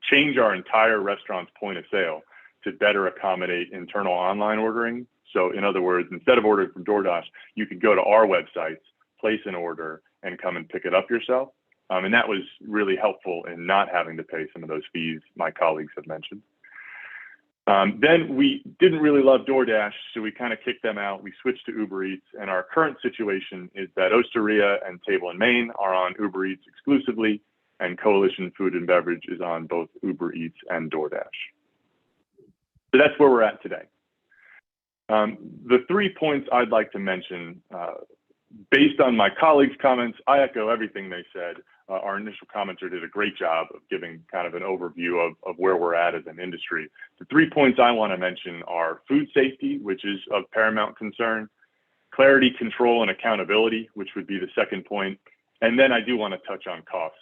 change our entire restaurant's point of sale to better accommodate internal online ordering. So in other words, instead of ordering from DoorDash, you could go to our websites, place an order, and come and pick it up yourself. And that was really helpful in not having to pay some of those fees my colleagues have mentioned. Then we didn't really love DoorDash, so we kind of kicked them out. We switched to Uber Eats, and our current situation is that Osteria and Table & Main are on Uber Eats exclusively, and Coalition Food and Beverage is on both Uber Eats and DoorDash. So that's where we're at today. The 3 points I'd like to mention based on my colleagues' comments, I echo everything they said. Our initial commenter did a great job of giving kind of an overview of where we're at as an industry. The 3 points I want to mention are food safety, which is of paramount concern, clarity, control, and accountability, which would be the second point. And then I do want to touch on cost.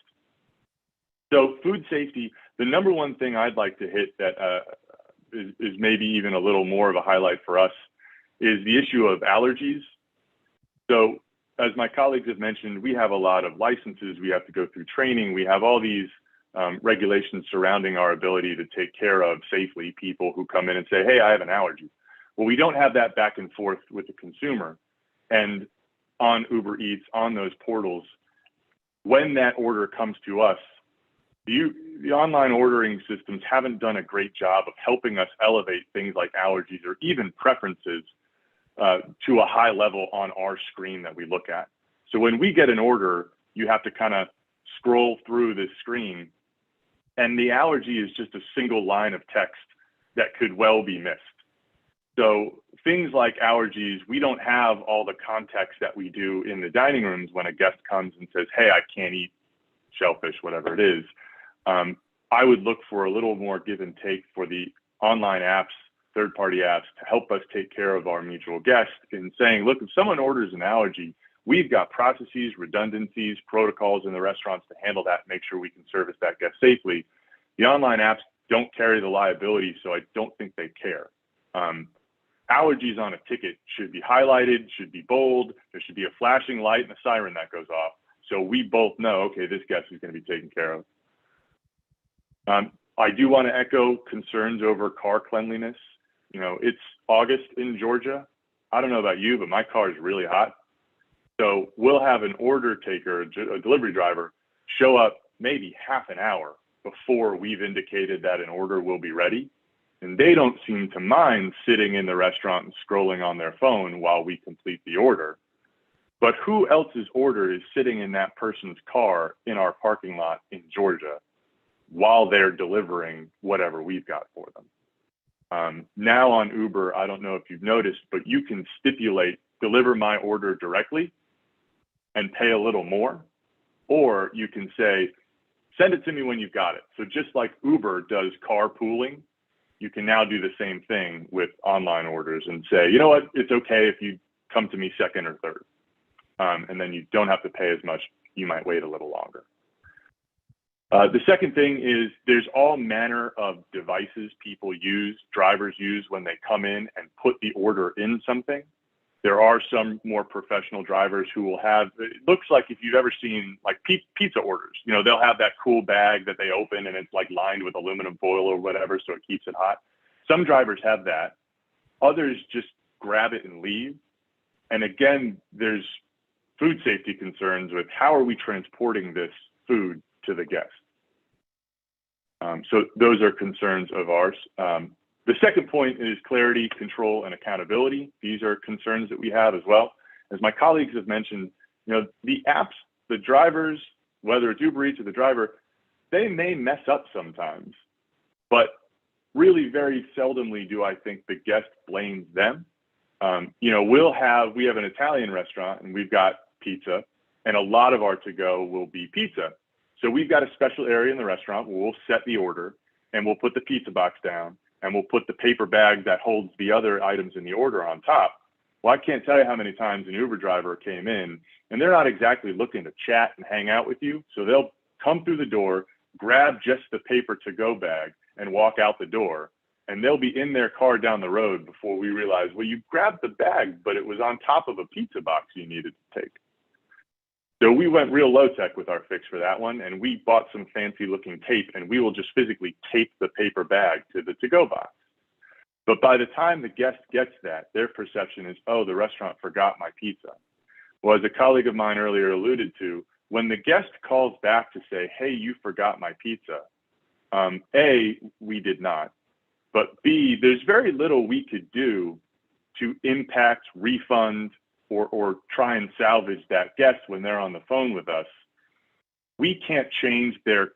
So food safety, the number one thing I'd like to hit that is maybe even a little more of a highlight for us is the issue of allergies. So as my colleagues have mentioned, we have a lot of licenses. We have to go through training. We have all these regulations surrounding our ability to take care of safely people who come in and say, hey, I have an allergy. Well, we don't have that back and forth with the consumer. And on Uber Eats, on those portals, when that order comes to us, the online ordering systems haven't done a great job of helping us elevate things like allergies or even preferences to a high level on our screen that we look at. So when we get an order, you have to kind of scroll through this screen, and the allergy is just a single line of text that could well be missed. So things like allergies, we don't have all the context that we do in the dining rooms when a guest comes and says, hey, I can't eat shellfish, whatever it is. I would look for a little more give and take for the online apps, third-party apps, to help us take care of our mutual guests in saying, look, if someone orders an allergy, we've got processes, redundancies, protocols in the restaurants to handle that, make sure we can service that guest safely. The online apps don't carry the liability, so I don't think they care. Allergies on a ticket should be highlighted, should be bold. There should be a flashing light and a siren that goes off, so we both know, okay, this guest is going to be taken care of. I do want to echo concerns over car cleanliness. You know, it's August in Georgia. I don't know about you, but my car is really hot. So we'll have an order taker, a delivery driver, show up maybe half an hour before we've indicated that an order will be ready. And they don't seem to mind sitting in the restaurant and scrolling on their phone while we complete the order. But who else's order is sitting in that person's car in our parking lot in Georgia while they're delivering whatever we've got for them? Now on Uber, I don't know if you've noticed, but you can stipulate, deliver my order directly and pay a little more, or you can say, send it to me when you've got it. So just like Uber does carpooling, you can now do the same thing with online orders and say, you know what, it's okay if you come to me second or third. And then you don't have to pay as much. You might wait a little longer. The second thing is there's all manner of devices people use, drivers use when they come in and put the order in something. There are some more professional drivers who will have, it looks like if you've ever seen like pizza orders, you know, they'll have that cool bag that they open and it's like lined with aluminum foil or whatever, so it keeps it hot. Some drivers have that. Others just grab it and leave. And again, there's food safety concerns with how are we transporting this food to the guest? So those are concerns of ours. The second point is clarity, control, and accountability. These are concerns that we have as well. As my colleagues have mentioned, you know, the apps, the drivers, whether it's Uber Eats or the driver, they may mess up sometimes, but really very seldomly do I think the guest blames them. You know, we have an Italian restaurant and we've got pizza, and a lot of our to-go will be pizza. So we've got a special area in the restaurant where we'll set the order and we'll put the pizza box down and we'll put the paper bag that holds the other items in the order on top. Well, I can't tell you how many times an Uber driver came in and they're not exactly looking to chat and hang out with you. So they'll come through the door, grab just the paper to-go bag and walk out the door. And they'll be in their car down the road before we realize, well, you grabbed the bag, but it was on top of a pizza box you needed to take. So we went real low tech with our fix for that one, and we bought some fancy looking tape, and we will just physically tape the paper bag to the to-go box. But by the time the guest gets that, their perception is, oh, the restaurant forgot my pizza. Well, as a colleague of mine earlier alluded to, when the guest calls back to say, hey, you forgot my pizza, A, we did not, but B, there's very little we could do to impact, refund, or try and salvage that guest when they're on the phone with us. We can't change their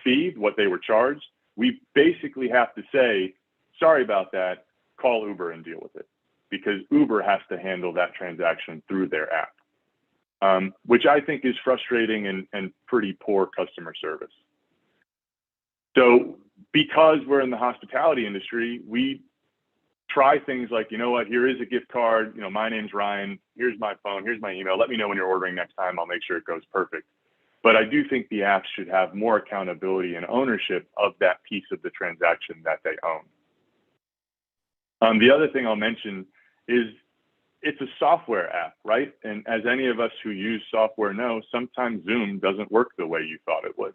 fee, what they were charged. We basically have to say, sorry about that, call Uber and deal with it, because Uber has to handle that transaction through their app. which I think is frustrating and pretty poor customer service. So because we're in the hospitality industry, we try things like, you know what, here is a gift card. You know, my name's Ryan. Here's my phone. Here's my email. Let me know when you're ordering next time. I'll make sure it goes perfect. But I do think the apps should have more accountability and ownership of that piece of the transaction that they own. The other thing I'll mention is it's a software app, right? And as any of us who use software know, sometimes Zoom doesn't work the way you thought it would.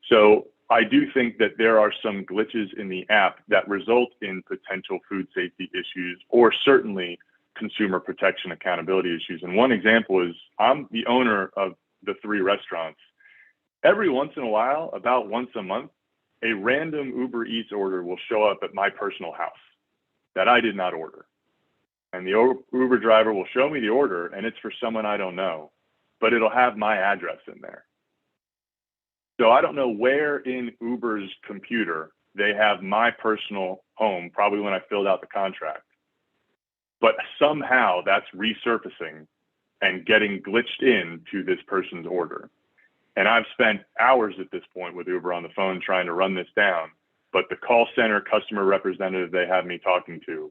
So I do think that there are some glitches in the app that result in potential food safety issues, or certainly consumer protection accountability issues. And one example is I'm the owner of the 3 restaurants. Every once in a while, about once a month, a random Uber Eats order will show up at my personal house that I did not order. And the Uber driver will show me the order, and it's for someone I don't know, but it'll have my address in there. So I don't know where in Uber's computer they have my personal home, probably when I filled out the contract. But somehow that's resurfacing and getting glitched into this person's order. And I've spent hours at this point with Uber on the phone trying to run this down, but the call center customer representative they have me talking to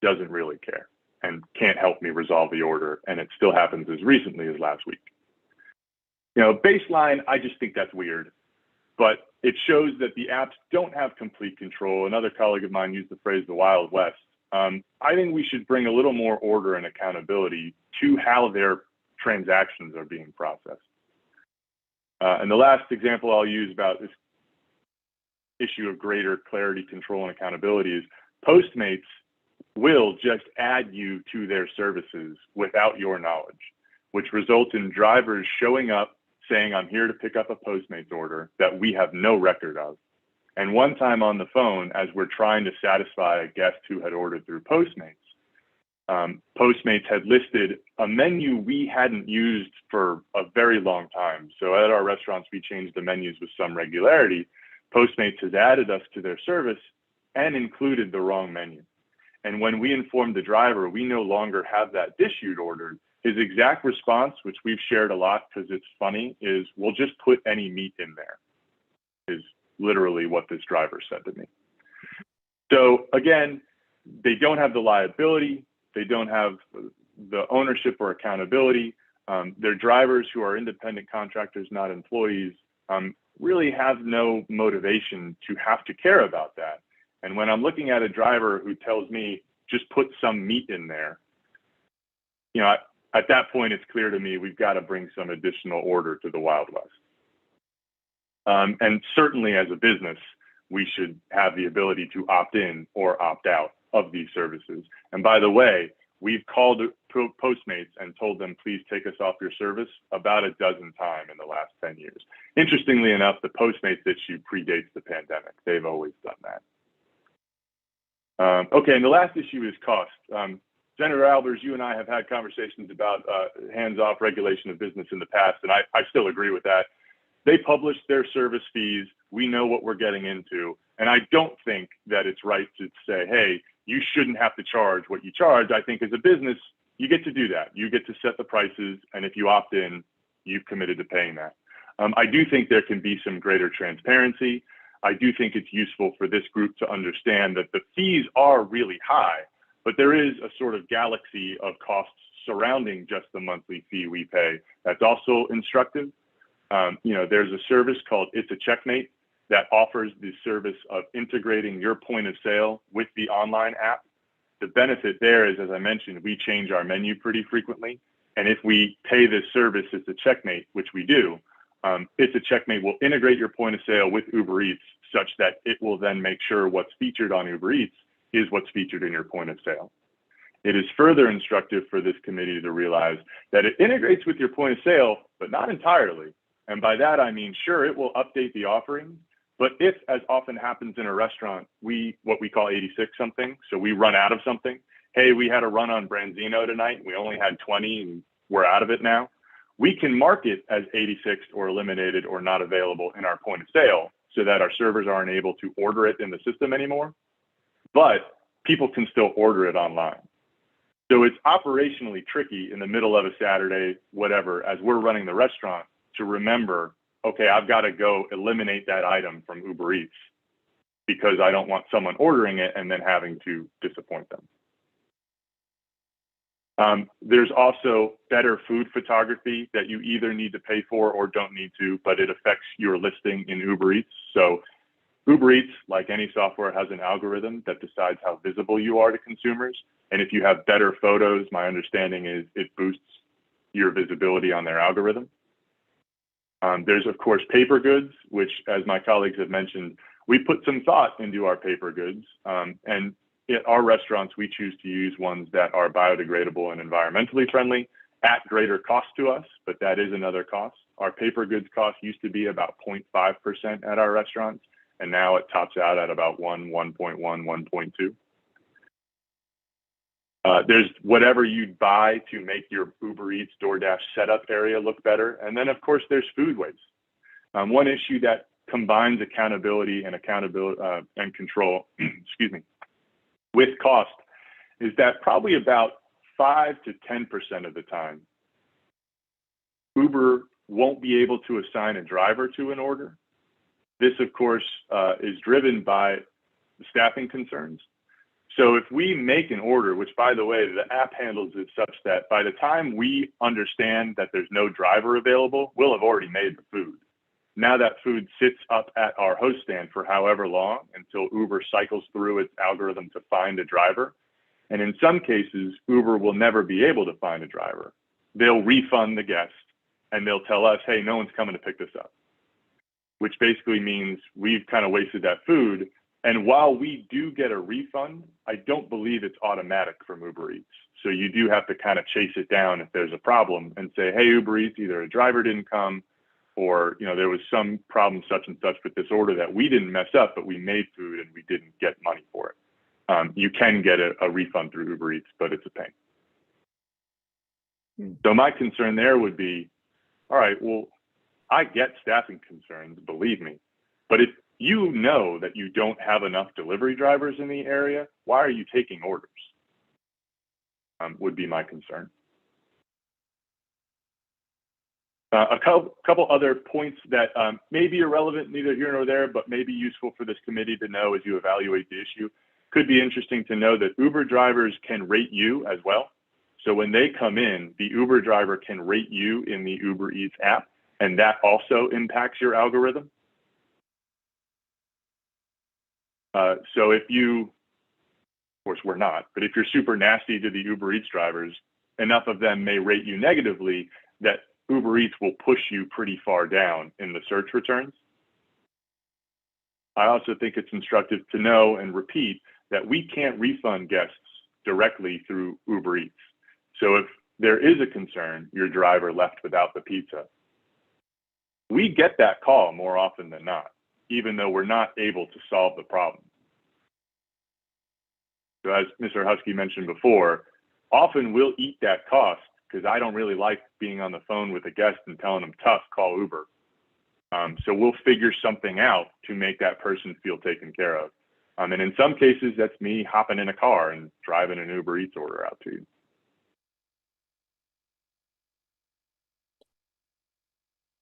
doesn't really care and can't help me resolve the order. And it still happens as recently as last week. You know, baseline, I just think that's weird, but it shows that the apps don't have complete control. Another colleague of mine used the phrase the Wild West. I think we should bring a little more order and accountability to how their transactions are being processed. And the last example I'll use about this issue of greater clarity, control, and accountability is Postmates will just add you to their services without your knowledge, which results in drivers showing up saying, I'm here to pick up a Postmates order that we have no record of. And one time on the phone, as we're trying to satisfy a guest who had ordered through Postmates, Postmates had listed a menu we hadn't used for a very long time. So at our restaurants, we changed the menus with some regularity. Postmates has added us to their service and included the wrong menu. And when we informed the driver, we no longer have that dish you'd ordered, his exact response, which we've shared a lot because it's funny, is we'll just put any meat in there, is literally what this driver said to me. So again, they don't have the liability. They don't have the ownership or accountability. Their drivers, who are independent contractors, not employees, really have no motivation to have to care about that. And when I'm looking at a driver who tells me, just put some meat in there, you know, at that point, it's clear to me we've got to bring some additional order to the Wild West. And certainly as a business, we should have the ability to opt in or opt out of these services. And by the way, we've called Postmates and told them, please take us off your service about a dozen times in the last 10 years. Interestingly enough, the Postmates issue predates the pandemic. They've always done that. Okay, and the last issue is cost. Senator Albers, you and I have had conversations about hands-off regulation of business in the past, and I still agree with that. They publish their service fees. We know what we're getting into. And I don't think that it's right to say, hey, you shouldn't have to charge what you charge. I think as a business, you get to do that. You get to set the prices. And if you opt in, you've committed to paying that. I do think there can be some greater transparency. I do think it's useful for this group to understand that the fees are really high, but there is a sort of galaxy of costs surrounding just the monthly fee we pay. That's also instructive. You know, there's a service called It's a Checkmate that offers the service of integrating your point of sale with the online app. The benefit there is, as I mentioned, we change our menu pretty frequently. And if we pay this service, It's a Checkmate, which we do, It's a Checkmate will integrate your point of sale with Uber Eats such that it will then make sure what's featured on Uber Eats is what's featured in your point of sale. It is further instructive for this committee to realize that it integrates with your point of sale, but not entirely. And by that, I mean, sure, it will update the offering, but if, as often happens in a restaurant, what we call 86 something, so we run out of something. Hey, we had a run on Branzino tonight. We only had 20 and we're out of it now. We can mark it as 86 or eliminated or not available in our point of sale so that our servers aren't able to order it in the system anymore, but people can still order it online. So it's operationally tricky in the middle of a Saturday, whatever, as we're running the restaurant to remember, okay, I've got to go eliminate that item from Uber Eats because I don't want someone ordering it and then having to disappoint them. There's also better food photography that you either need to pay for or don't need to, but it affects your listing in Uber Eats. So Uber Eats, like any software, has an algorithm that decides how visible you are to consumers. And if you have better photos, my understanding is it boosts your visibility on their algorithm. There's, of course, paper goods, which, as my colleagues have mentioned, we put some thought into our paper goods. And at our restaurants, we choose to use ones that are biodegradable and environmentally friendly at greater cost to us, but that is another cost. Our paper goods cost used to be about 0.5% at our restaurants, and now it tops out at about 1.1, 1.2. There's whatever you'd buy to make your Uber Eats, DoorDash setup area look better. And then, of course, there's food waste. One issue that combines accountability and control, excuse me, with cost is that probably about 5 to 10% of the time, Uber won't be able to assign a driver to an order. This, of course, is driven by staffing concerns. So if we make an order, which, by the way, the app handles it such that by the time we understand that there's no driver available, we'll have already made the food. Now that food sits up at our host stand for however long until Uber cycles through its algorithm to find a driver. And in some cases, Uber will never be able to find a driver. They'll refund the guest and they'll tell us, hey, no one's coming to pick this up, which basically means we've kind of wasted that food. And while we do get a refund, I don't believe it's automatic from Uber Eats. So you do have to kind of chase it down if there's a problem and say, hey, Uber Eats, either a driver didn't come or, you know, there was some problem such and such with this order that we didn't mess up, but we made food and we didn't get money for it. You can get a refund through Uber Eats, but it's a pain. So my concern there would be, all right, well, I get staffing concerns, believe me, but if you know that you don't have enough delivery drivers in the area, why are you taking orders? Would be my concern. A couple other points that may be irrelevant, neither here nor there, but may be useful for this committee to know as you evaluate the issue. Could be interesting to know that Uber drivers can rate you as well. So when they come in, the Uber driver can rate you in the Uber Eats app, and that also impacts your algorithm. So if you, of course we're not, but if you're super nasty to the Uber Eats drivers, enough of them may rate you negatively that Uber Eats will push you pretty far down in the search returns. I also think it's instructive to know and repeat that we can't refund guests directly through Uber Eats. So if there is a concern, your driver left without the pizza, we get that call more often than not, even though we're not able to solve the problem. So as Mr. Husky mentioned before, often we'll eat that cost because I don't really like being on the phone with a guest and telling them, tough, call Uber. So we'll figure something out to make that person feel taken care of. And in some cases, that's me hopping in a car and driving an Uber Eats order out to you.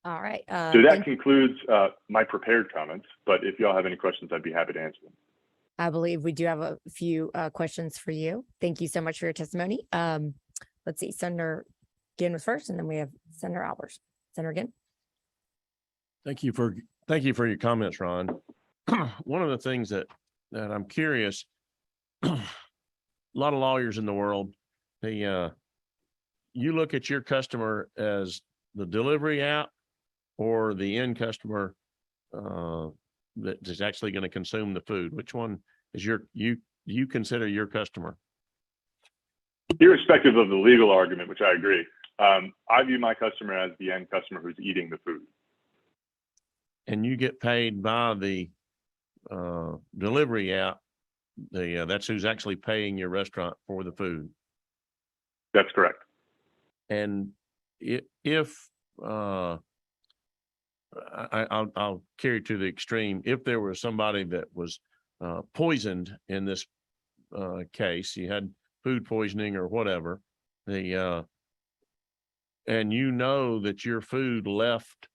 All right. So that concludes my prepared comments, but if y'all have any questions, I'd be happy to answer them. I believe we do have a few questions for you. Thank you so much for your testimony. Let's see, Senator Ginn was first, and then we have Senator Albers. Senator Ginn. Thank you for your comments, Ron. One of the things that I'm curious, a lot of lawyers in the world, you look at your customer as the delivery app or the end customer that is actually going to consume the food. Which one is you consider your customer? Irrespective of the legal argument, which I agree, I view my customer as the end customer who's eating the food. And you get paid by the delivery app. That's who's actually paying your restaurant for the food. That's correct. And if I'll carry it to the extreme. If there was somebody that was poisoned in this case, you had food poisoning or whatever, and you know that your food left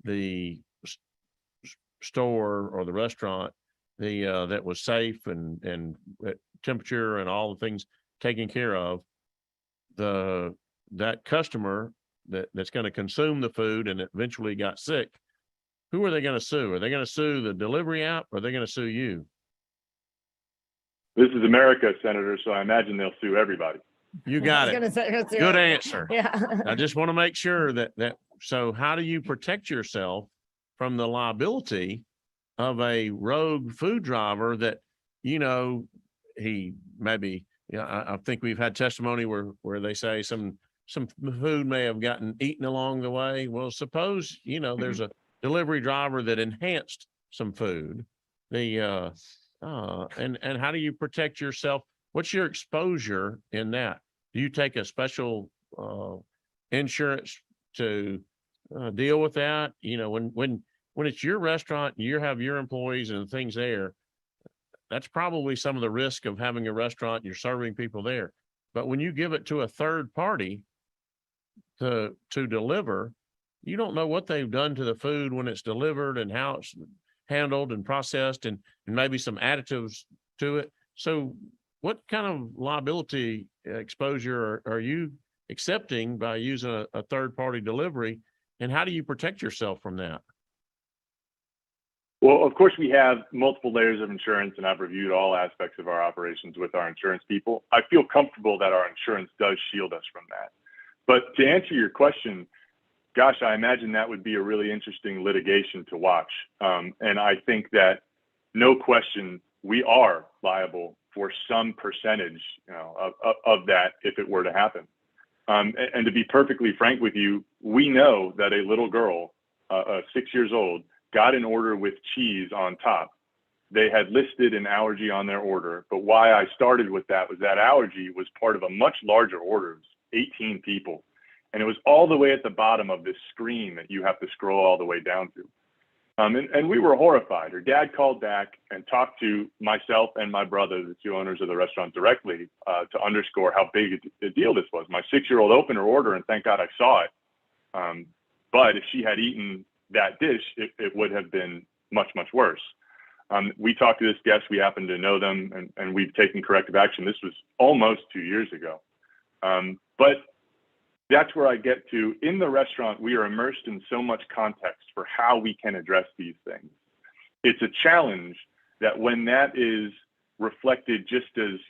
the store or the restaurant, that was safe and temperature and all the things taken care of, that customer that's going to consume the food and eventually got sick, who are they going to sue? Are they going to sue the delivery app or are they going to sue you? This is America, Senator, so I imagine they'll sue everybody. You I got was it. gonna say, that's Good it. answer. Yeah. I just want to make sure so how do you protect yourself from the liability of a rogue food driver that, he maybe, I think we've had testimony where they say some food may have gotten eaten along the way. Well, suppose, there's a delivery driver that enhanced some food. And how do you protect yourself? What's your exposure in that? Do you take a special insurance to deal with that? When it's your restaurant, you have your employees and things there, that's probably some of the risk of having a restaurant, you're serving people there. But when you give it to a third party to deliver, you don't know what they've done to the food when it's delivered and how it's handled and processed and maybe some additives to it. So what kind of liability exposure are you accepting by using a third party delivery? And how do you protect yourself from that? Well, of course, we have multiple layers of insurance, and I've reviewed all aspects of our operations with our insurance people. I feel comfortable that our insurance does shield us from that. But to answer your question, gosh, I imagine that would be a really interesting litigation to watch. And I think that no question, we are liable for some percentage, of that if it were to happen. And to be perfectly frank with you, we know that a little girl, 6 years old, got an order with cheese on top. They had listed an allergy on their order, but why I started with that was that allergy was part of a much larger order, 18 people. And it was all the way at the bottom of this screen that you have to scroll all the way down to. And we were horrified. Her dad called back and talked to myself and my brother, the two owners of the restaurant, directly to underscore how big a deal this was. My 6-year-old opened her order and thank God I saw it. But if she had eaten that dish, it would have been much, much worse. We talked to this guest, we happen to know them, and we've taken corrective action. This was almost 2 years ago. But that's where I get to, in the restaurant, we are immersed in so much context for how we can address these things. It's a challenge that when that is reflected just as,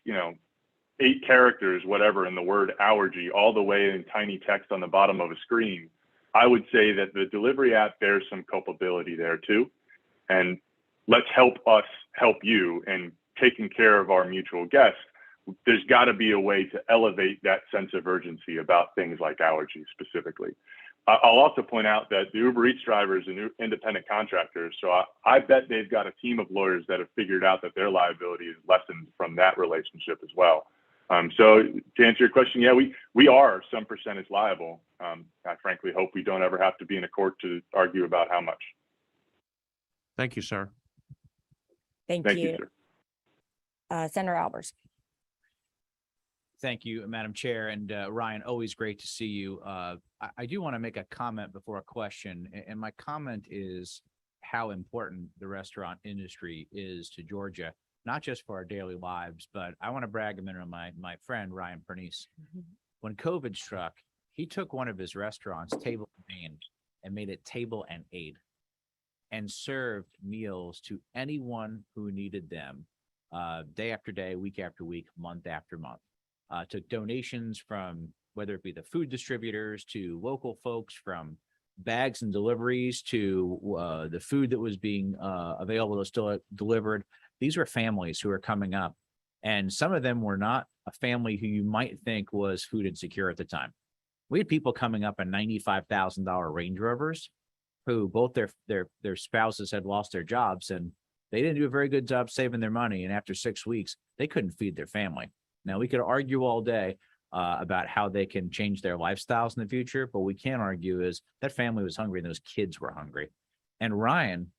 8 characters, whatever, in the word allergy, all the way in tiny text on the bottom of a screen, I would say that the delivery app bears some culpability there too. And let's help us help you in taking care of our mutual guests. There's got to be a way to elevate that sense of urgency about things like allergies specifically. I'll also point out that the Uber Eats drivers and independent contractors, so I bet they've got a team of lawyers that have figured out that their liability is lessened from that relationship as well. So to answer your question, yeah, we are some percentage liable. I frankly hope we don't ever have to be in a court to argue about how much. Thank you, sir. Thank Thank you, you. sir. Senator Albers. Thank you, Madam Chair. And Ryan, always great to see you. I do want to make a comment before a question. And my comment is how important the restaurant industry is to Georgia, not just for our daily lives, but I want to brag a minute on my friend, Ryan Pernice. When COVID struck, he took one of his restaurants, Table and Main, and made it Table and Aid and served meals to anyone who needed them day after day, week after week, month after month. Took donations from whether it be the food distributors to local folks, from bags and deliveries to the food that was being available to still delivered. These were families who are coming up, and some of them were not a family who you might think was food insecure at the time. We had people coming up in $95,000 Range Rovers who both their spouses had lost their jobs, and they didn't do a very good job saving their money. And after 6 weeks, they couldn't feed their family. Now, we could argue all day about how they can change their lifestyles in the future, but we can't argue is that family was hungry and those kids were hungry. And Ryan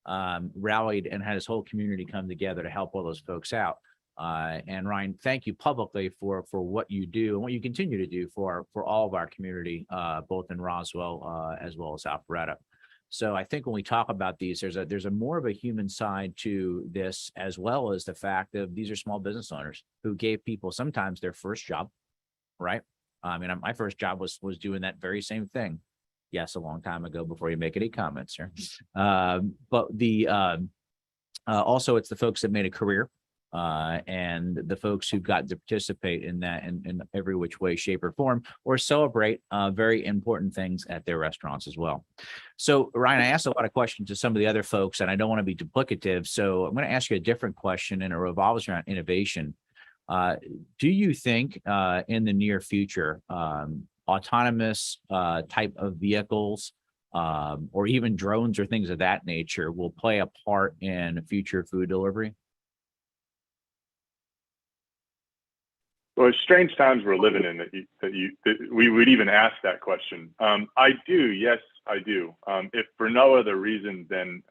rallied and had his whole community come together to help all those folks out. And Ryan, thank you publicly for what you do and what you continue to do for all of our community, both in Roswell as well as Alpharetta. So I think when we talk about these, there's a more of a human side to this, as well as the fact of these are small business owners who gave people sometimes their first job, right? I mean, my first job was doing that very same thing. Yes, a long time ago before you make any comments, sir. But also it's the folks that made a career and the folks who got to participate in that in every which way, shape, or form, or celebrate very important things at their restaurants as well. So, Ryan, I asked a lot of questions to some of the other folks, and I don't want to be duplicative. So I'm going to ask you a different question, and it revolves around innovation. Do you think in the near future, autonomous type of vehicles or even drones or things of that nature will play a part in future food delivery? Well, it's strange times we're living in that we would even ask that question. I do. Yes, I do. If for no other reason than,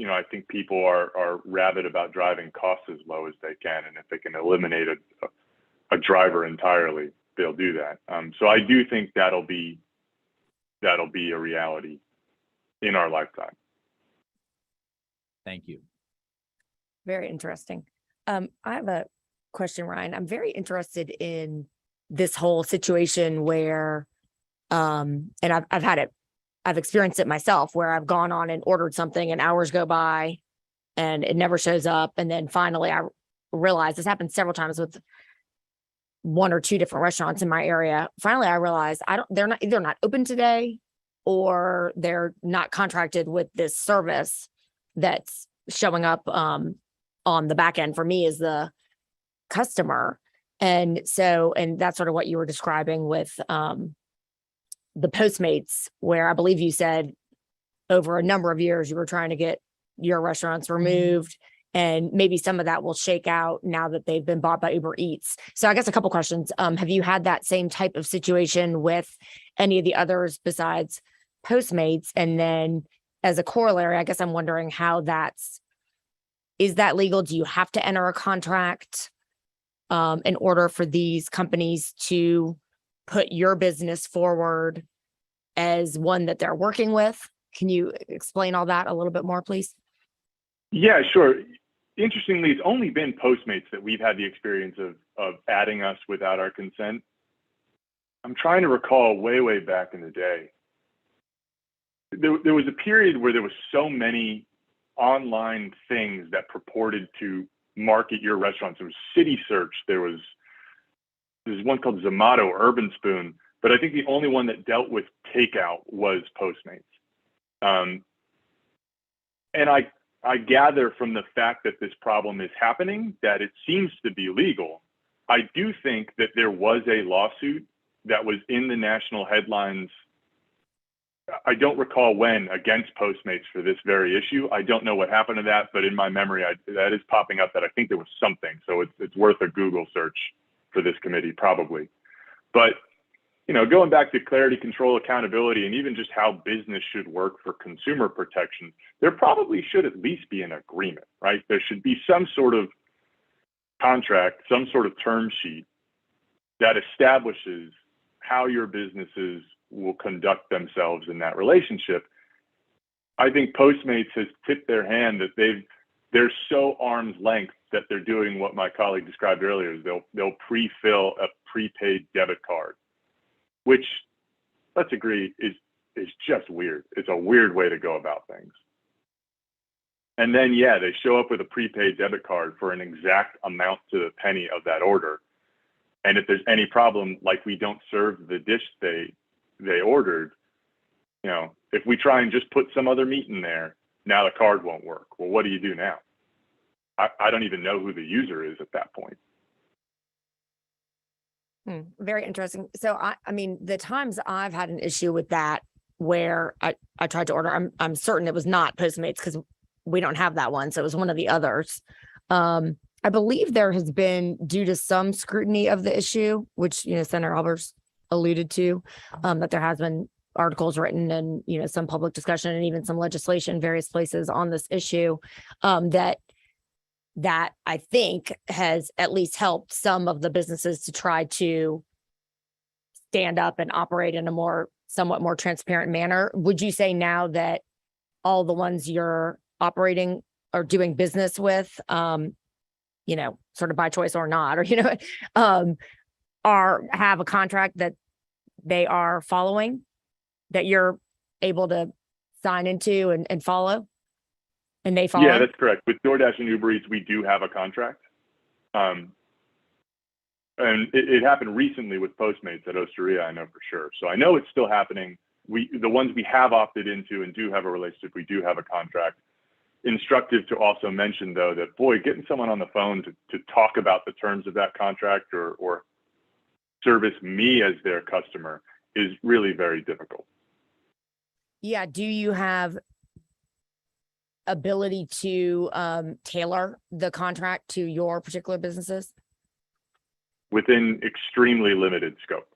I think people are rabid about driving costs as low as they can. And if they can eliminate a driver entirely, they'll do that. So I do think that'll be a reality in our lifetime. Thank you. Very interesting. I have a question, Ryan. I'm very interested in this whole situation where, and I've experienced it myself, where I've gone on and ordered something and hours go by and it never shows up. And then finally I realized, this happened several times with one or two different restaurants in my area. Finally, I realized they're either not open today or they're not contracted with this service that's showing up on the back end for me as the customer. And that's sort of what you were describing with the Postmates, where I believe you said over a number of years you were trying to get your restaurants removed, and maybe some of that will shake out now that they've been bought by Uber Eats. So I guess a couple questions. Have you had that same type of situation with any of the others besides Postmates? And then as a corollary, I guess I'm wondering how is that legal? Do you have to enter a contract in order for these companies to put your business forward as one that they're working with? Can you explain all that a little bit more, please? Yeah, sure. Interestingly, it's only been Postmates that we've had the experience of adding us without our consent. I'm trying to recall way back in the day. There was a period where there was so many online things that purported to market your restaurants. There was City Search. There's one called Zomato, Urban Spoon, but I think the only one that dealt with takeout was Postmates. And I gather from the fact that this problem is happening that it seems to be legal. I do think that there was a lawsuit that was in the national headlines. I don't recall when, against Postmates for this very issue. I don't know what happened to that, but in my memory, that is popping up that I think there was something. So it's worth a Google search for this committee, probably. But, going back to clarity, control, accountability, and even just how business should work for consumer protection, there probably should at least be an agreement, right? There should be some sort of contract, some sort of term sheet that establishes how your businesses will conduct themselves in that relationship. I think Postmates has tipped their hand that they're so arm's length that they're doing what my colleague described earlier. Is they'll pre-fill a prepaid debit card, which, let's agree, is just weird. It's a weird way to go about things. And then, they show up with a prepaid debit card for an exact amount to the penny of that order. And if there's any problem, like we don't serve the dish they ordered, if we try and just put some other meat in there, now the card won't work. Well, what do you do now? I don't even know who the user is at that point. Very interesting. So I mean, the times I've had an issue with that where I tried to order, I'm certain it was not Postmates because we don't have that one. So it was one of the others. I believe there has been, due to some scrutiny of the issue, which, Senator Albers alluded to, that there has been articles written and, some public discussion and even some legislation in various places on this issue, that that I think has at least helped some of the businesses to try to stand up and operate in a somewhat more transparent manner. Would you say now that all the ones you're operating or doing business with, sort of by choice or not, or, have a contract that they are following, that you're able to sign into and follow? And they follow? Yeah, that's correct. With DoorDash and Uber Eats, we do have a contract. And it happened recently with Postmates at Osteria, I know for sure. So I know it's still happening. The ones we have opted into and do have a relationship, we do have a contract. Instructive to also mention, though, that, boy, getting someone on the phone to talk about the terms of that contract or service me as their customer is really very difficult. Yeah. Do you have ability to tailor the contract to your particular businesses? Within extremely limited scope.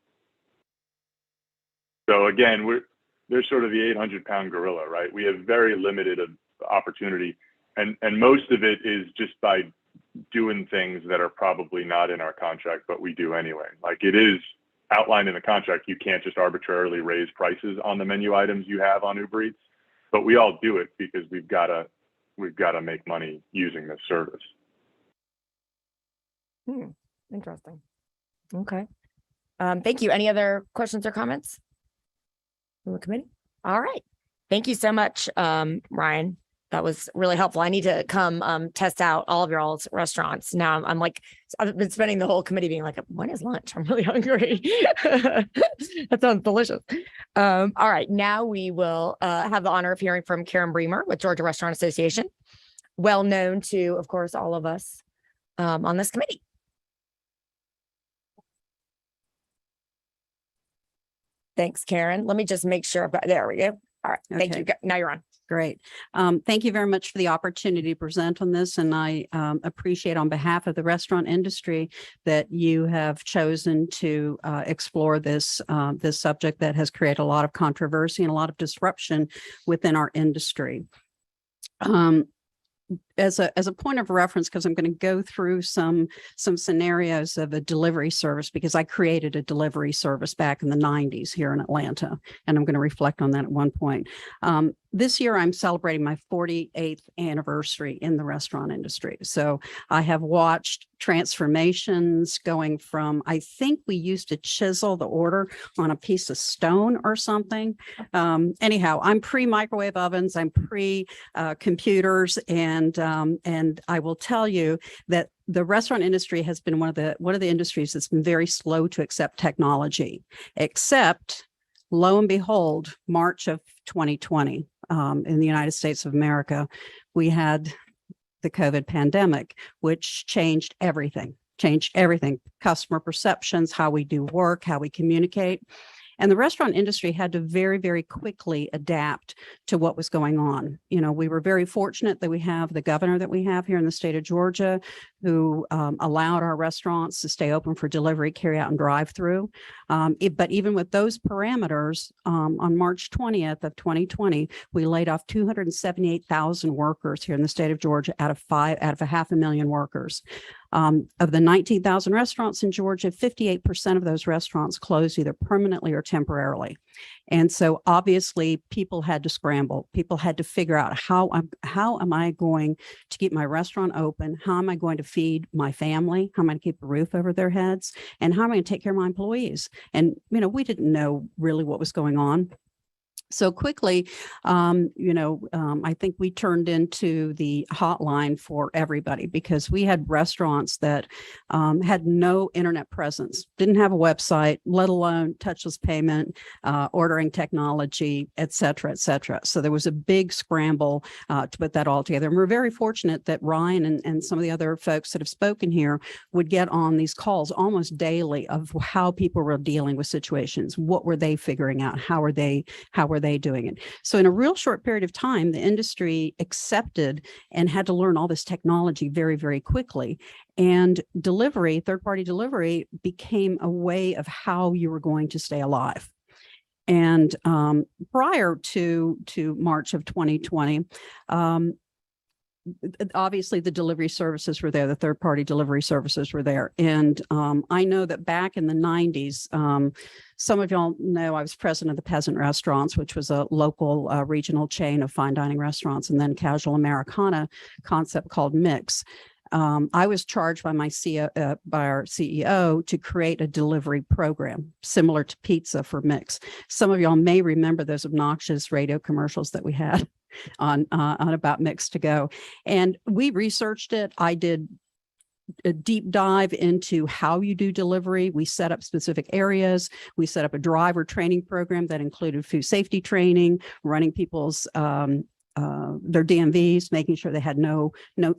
So again, there's sort of the 800-pound gorilla, right? We have very limited opportunity, and most of it is just by doing things that are probably not in our contract, but we do anyway. Like, it is outlined in the contract, you can't just arbitrarily raise prices on the menu items you have on Uber Eats, but we all do it because we've got to make money using this service. Interesting. Okay. Thank you. Any other questions or comments from the committee? All right. Thank you so much, Ryan. That was really helpful. I need to come test out all of your all's restaurants. Now I'm like, I've been spending the whole committee being like, when is lunch? I'm really hungry. That sounds delicious. All right. Now we will have the honor of hearing from Karen Bremer with Georgia Restaurant Association, well known to, of course, all of us on this committee. Thanks, Karen. Let me just make sure I've got, there we go. All right. Thank you. Now you're on. Great. Thank you very much for the opportunity to present on this. And I appreciate on behalf of the restaurant industry that you have chosen to explore this subject that has created a lot of controversy and a lot of disruption within our industry. As a point of reference, because I'm going to go through some scenarios of a delivery service, because I created a delivery service back in the 90s here in Atlanta, and I'm going to reflect on that at one point. This year, I'm celebrating my 48th anniversary in the restaurant industry. So I have watched transformations going from, I think we used to chisel the order on a piece of stone or something. Anyhow, I'm pre-microwave ovens, I'm pre-computers, and I will tell you that the restaurant industry has been one of the industries that's been very slow to accept technology, except, lo and behold, March of 2020, in the United States of America, we had the COVID pandemic, which changed everything, customer perceptions, how we do work, how we communicate. And the restaurant industry had to very, very quickly adapt to what was going on. You know, we were very fortunate that we have the governor that we have here in the state of Georgia, who allowed our restaurants to stay open for delivery, carry out, and drive through. But even with those parameters, on March 20th of 2020, we laid off 278,000 workers here in the state of Georgia out of 500,000 workers. Of the 19,000 restaurants in Georgia, 58% of those restaurants closed either permanently or temporarily. And so obviously people had to scramble. People had to figure out how am I going to keep my restaurant open? How am I going to feed my family? How am I going to keep a roof over their heads? And how am I going to take care of my employees? And, we didn't know really what was going on. So quickly, I think we turned into the hotline for everybody, because we had restaurants that had no internet presence, didn't have a website, let alone touchless payment, ordering technology, et cetera, et cetera. So there was a big scramble to put that all together. And we're very fortunate that Ryan and some of the other folks that have spoken here would get on these calls almost daily of how people were dealing with situations. What were they figuring out? How were they doing it? So in a real short period of time, the industry accepted and had to learn all this technology very, very quickly. And delivery, third-party delivery, became a way of how you were going to stay alive. And prior to March of 2020, obviously the delivery services were there, the third-party delivery services were there. And I know that back in the 90s, some of y'all know I was president of the Peasant Restaurants, which was a local regional chain of fine dining restaurants, and then Casual Americana concept called Mix. I was charged by my by our CEO to create a delivery program similar to pizza for Mix. Some of y'all may remember those obnoxious radio commercials that we had on about Mix to Go, and we researched it. I did a deep dive into how you do delivery. We set up specific areas. We set up a driver training program that included food safety training, running people's their DMVs, making sure they had no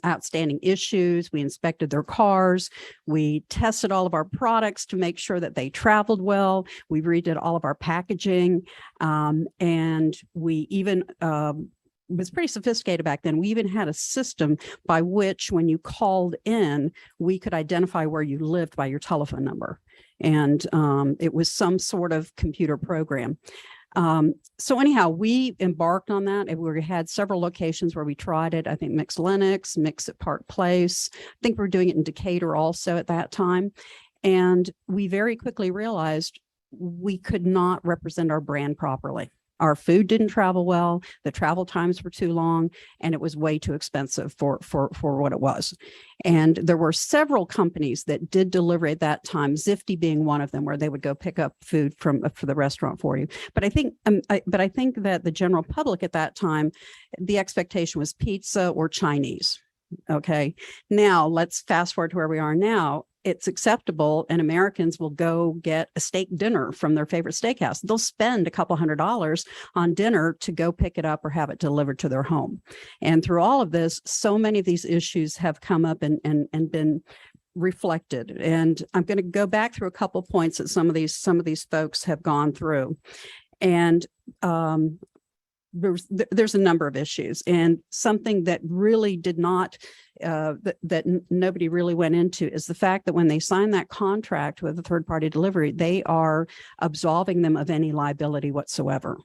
outstanding issues. We inspected their cars. We tested all of our products to make sure that they traveled well. We redid all of our packaging. And we even, it was pretty sophisticated back then. We even had a system by which when you called in, we could identify where you lived by your telephone number. And it was some sort of computer program. So anyhow, we embarked on that, and we had several locations where we tried it. I think Mix Lennox, Mix at Park Place. I think we were doing it in Decatur also at that time. And we very quickly realized we could not represent our brand properly. Our food didn't travel well, the travel times were too long, and it was way too expensive for what it was. And there were several companies that did delivery at that time, Zifty being one of them, where they would go pick up food for the restaurant for you. But I think that the general public at that time, the expectation was pizza or Chinese. Okay, now let's fast forward to where we are now. It's acceptable, and Americans will go get a steak dinner from their favorite steakhouse. They'll spend a couple $100 on dinner to go pick it up or have it delivered to their home. And through all of this, so many of these issues have come up and been reflected. And I'm going to go back through a couple points that some of these folks have gone through. And there's a number of issues, and something that really did not, that nobody really went into is the fact that when they sign that contract with a third party delivery, they are absolving them of any liability whatsoever.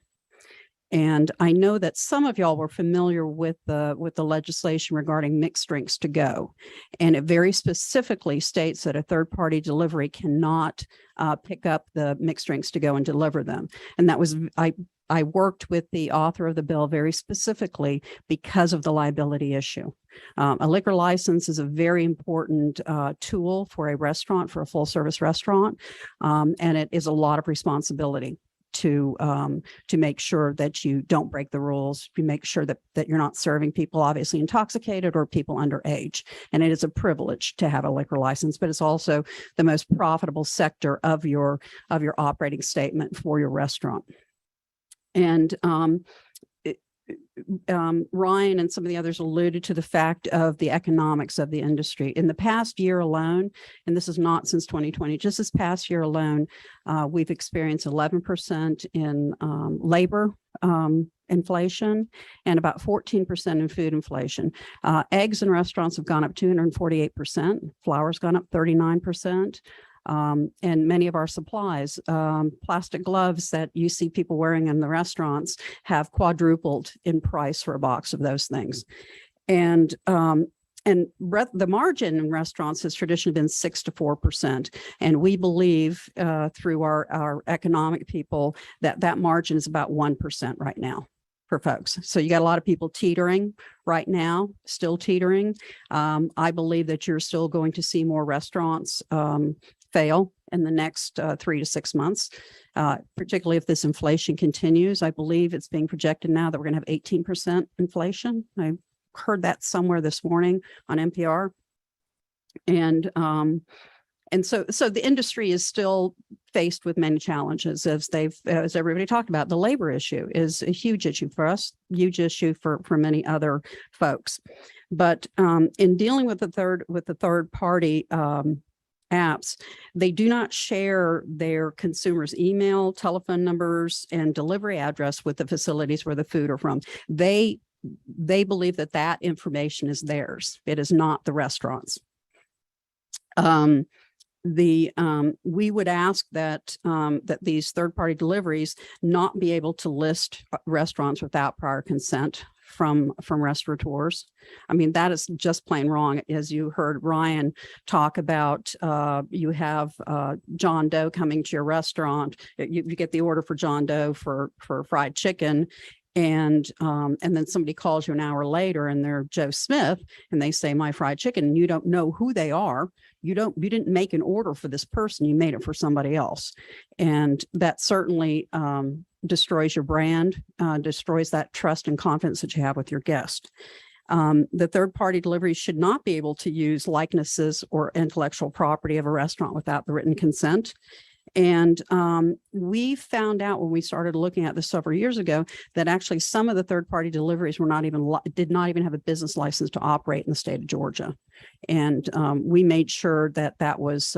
And I know that some of y'all were familiar with the legislation regarding mixed drinks to go. And it very specifically states that a third party delivery cannot pick up the mixed drinks to go and deliver them. And that was, I worked with the author of the bill very specifically because of the liability issue. A liquor license is a very important tool for a restaurant, for a full service restaurant. And it is a lot of responsibility to make sure that you don't break the rules, to make sure that you're not serving people obviously intoxicated or people underage. And it is a privilege to have a liquor license, but it's also the most profitable sector of your operating statement for your restaurant. And Ryan and some of the others alluded to the fact of the economics of the industry. In the past year alone, and this is not since 2020, just this past year alone, we've experienced 11% in labor inflation and about 14% in food inflation. Eggs in restaurants have gone up 248%. Flour's gone up 39%. And many of our supplies, plastic gloves that you see people wearing in the restaurants have quadrupled in price for a box of those things. And the margin in restaurants has traditionally been 6 to 4%. And we believe through our economic people that margin is about 1% right now for folks. So you got a lot of people teetering right now, still teetering. I believe that you're still going to see more restaurants fail in the next 3 to 6 months, particularly if this inflation continues. I believe it's being projected now that we're going to have 18% inflation. I heard that somewhere this morning on NPR. And so the industry is still faced with many challenges, as everybody talked about. The labor issue is a huge issue for us, huge issue for many other folks. But in dealing with the third party apps, they do not share their consumers' email, telephone numbers, and delivery address with the facilities where the food are from. They believe that information is theirs. It is not the restaurants. We would ask that these third-party deliveries not be able to list restaurants without prior consent from restaurateurs. I mean, that is just plain wrong. As you heard Ryan talk about, you have John Doe coming to your restaurant. You get the order for John Doe for fried chicken. And then somebody calls you an hour later and they're Joe Smith and they say my fried chicken, and you don't know who they are. You didn't make an order for this person. You made it for somebody else. And that certainly destroys your brand, destroys that trust and confidence that you have with your guest. The third-party delivery should not be able to use likenesses or intellectual property of a restaurant without the written consent. And we found out when we started looking at this several years ago that actually some of the third-party deliveries were did not even have a business license to operate in the state of Georgia. And we made sure that that was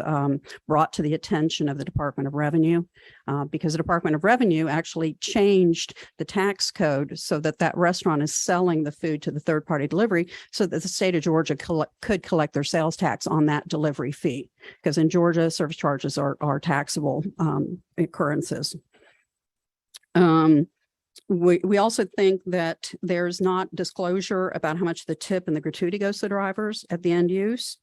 brought to the attention of the Department of Revenue, because the Department of Revenue actually changed the tax code so that that restaurant is selling the food to the third-party delivery so that the state of Georgia could collect their sales tax on that delivery fee. Because in Georgia, service charges are taxable occurrences. We also think that there's not disclosure about how much the tip and the gratuity goes to drivers at the end use.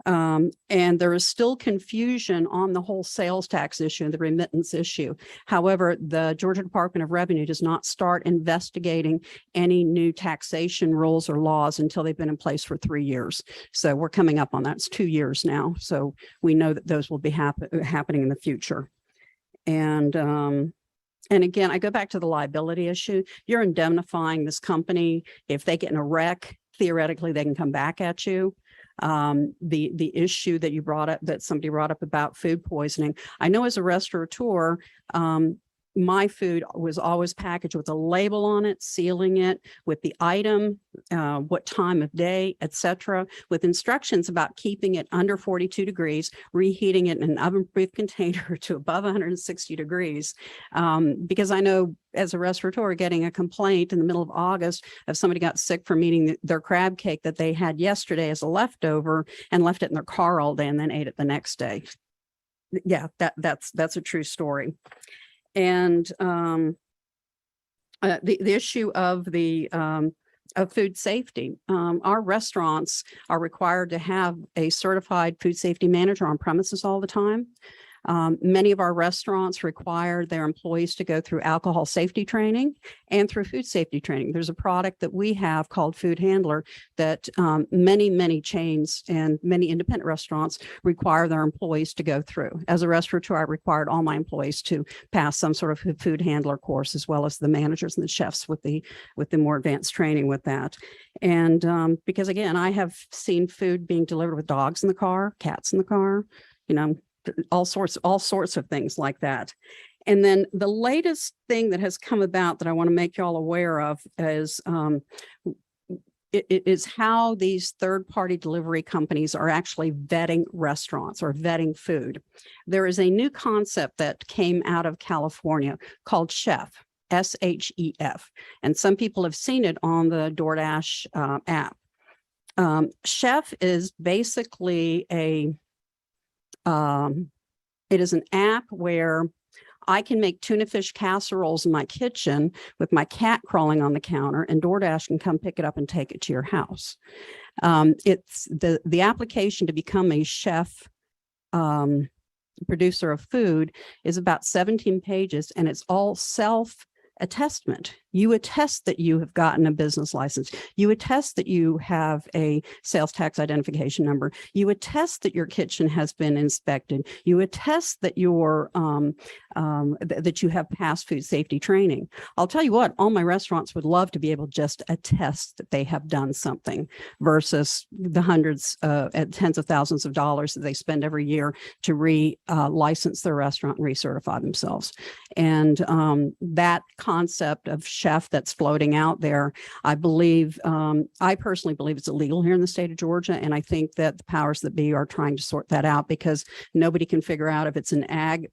And there is still confusion on the whole sales tax issue and the remittance issue. However, the Georgia Department of Revenue does not start investigating any new taxation rules or laws until they've been in place for 3 years. So we're coming up on that. It's 2 years now. So we know that those will be happening in the future. And again, I go back to the liability issue. You're indemnifying this company. If they get in a wreck, theoretically, they can come back at you. The issue that you brought up, that somebody brought up about food poisoning. I know as a restaurateur, my food was always packaged with a label on it, sealing it with the item, what time of day, etc., with instructions about keeping it under 42 degrees, reheating it in an oven-proof container to above 160 degrees. Because I know as a restaurateur, getting a complaint in the middle of August if somebody got sick from eating their crab cake that they had yesterday as a leftover and left it in their car all day and then ate it the next day. Yeah, that's a true story. And the issue of food safety, our restaurants are required to have a certified food safety manager on premises all the time. Many of our restaurants require their employees to go through alcohol safety training and through food safety training. There's a product that we have called Food Handler that many chains and many independent restaurants require their employees to go through. As a restaurateur, I required all my employees to pass some sort of food handler course, as well as the managers and the chefs with the more advanced training with that. And because again, I have seen food being delivered with dogs in the car, cats in the car, all sorts of things like that. And then the latest thing that has come about that I want to make y'all aware of is is how these third-party delivery companies are actually vetting restaurants or vetting food. There is a new concept that came out of California called Chef, S-H-E-F, and some people have seen it on the DoorDash app. Chef is basically it is an app where I can make tuna fish casseroles in my kitchen with my cat crawling on the counter, and DoorDash can come pick it up and take it to your house. It's the application to become a chef producer of food is about 17 pages, and it's all self-attestment. You attest that you have gotten a business license. You attest that you have a sales tax identification number. You attest that your kitchen has been inspected. You attest that that you have passed food safety training. I'll tell you what, all my restaurants would love to be able to just attest that they have done something versus the hundreds and tens of thousands of dollars that they spend every year to license their restaurant and recertify themselves. And that concept of chef that's floating out there, I personally believe it's illegal here in the state of Georgia. And I think that the powers that be are trying to sort that out because nobody can figure out if it's an ag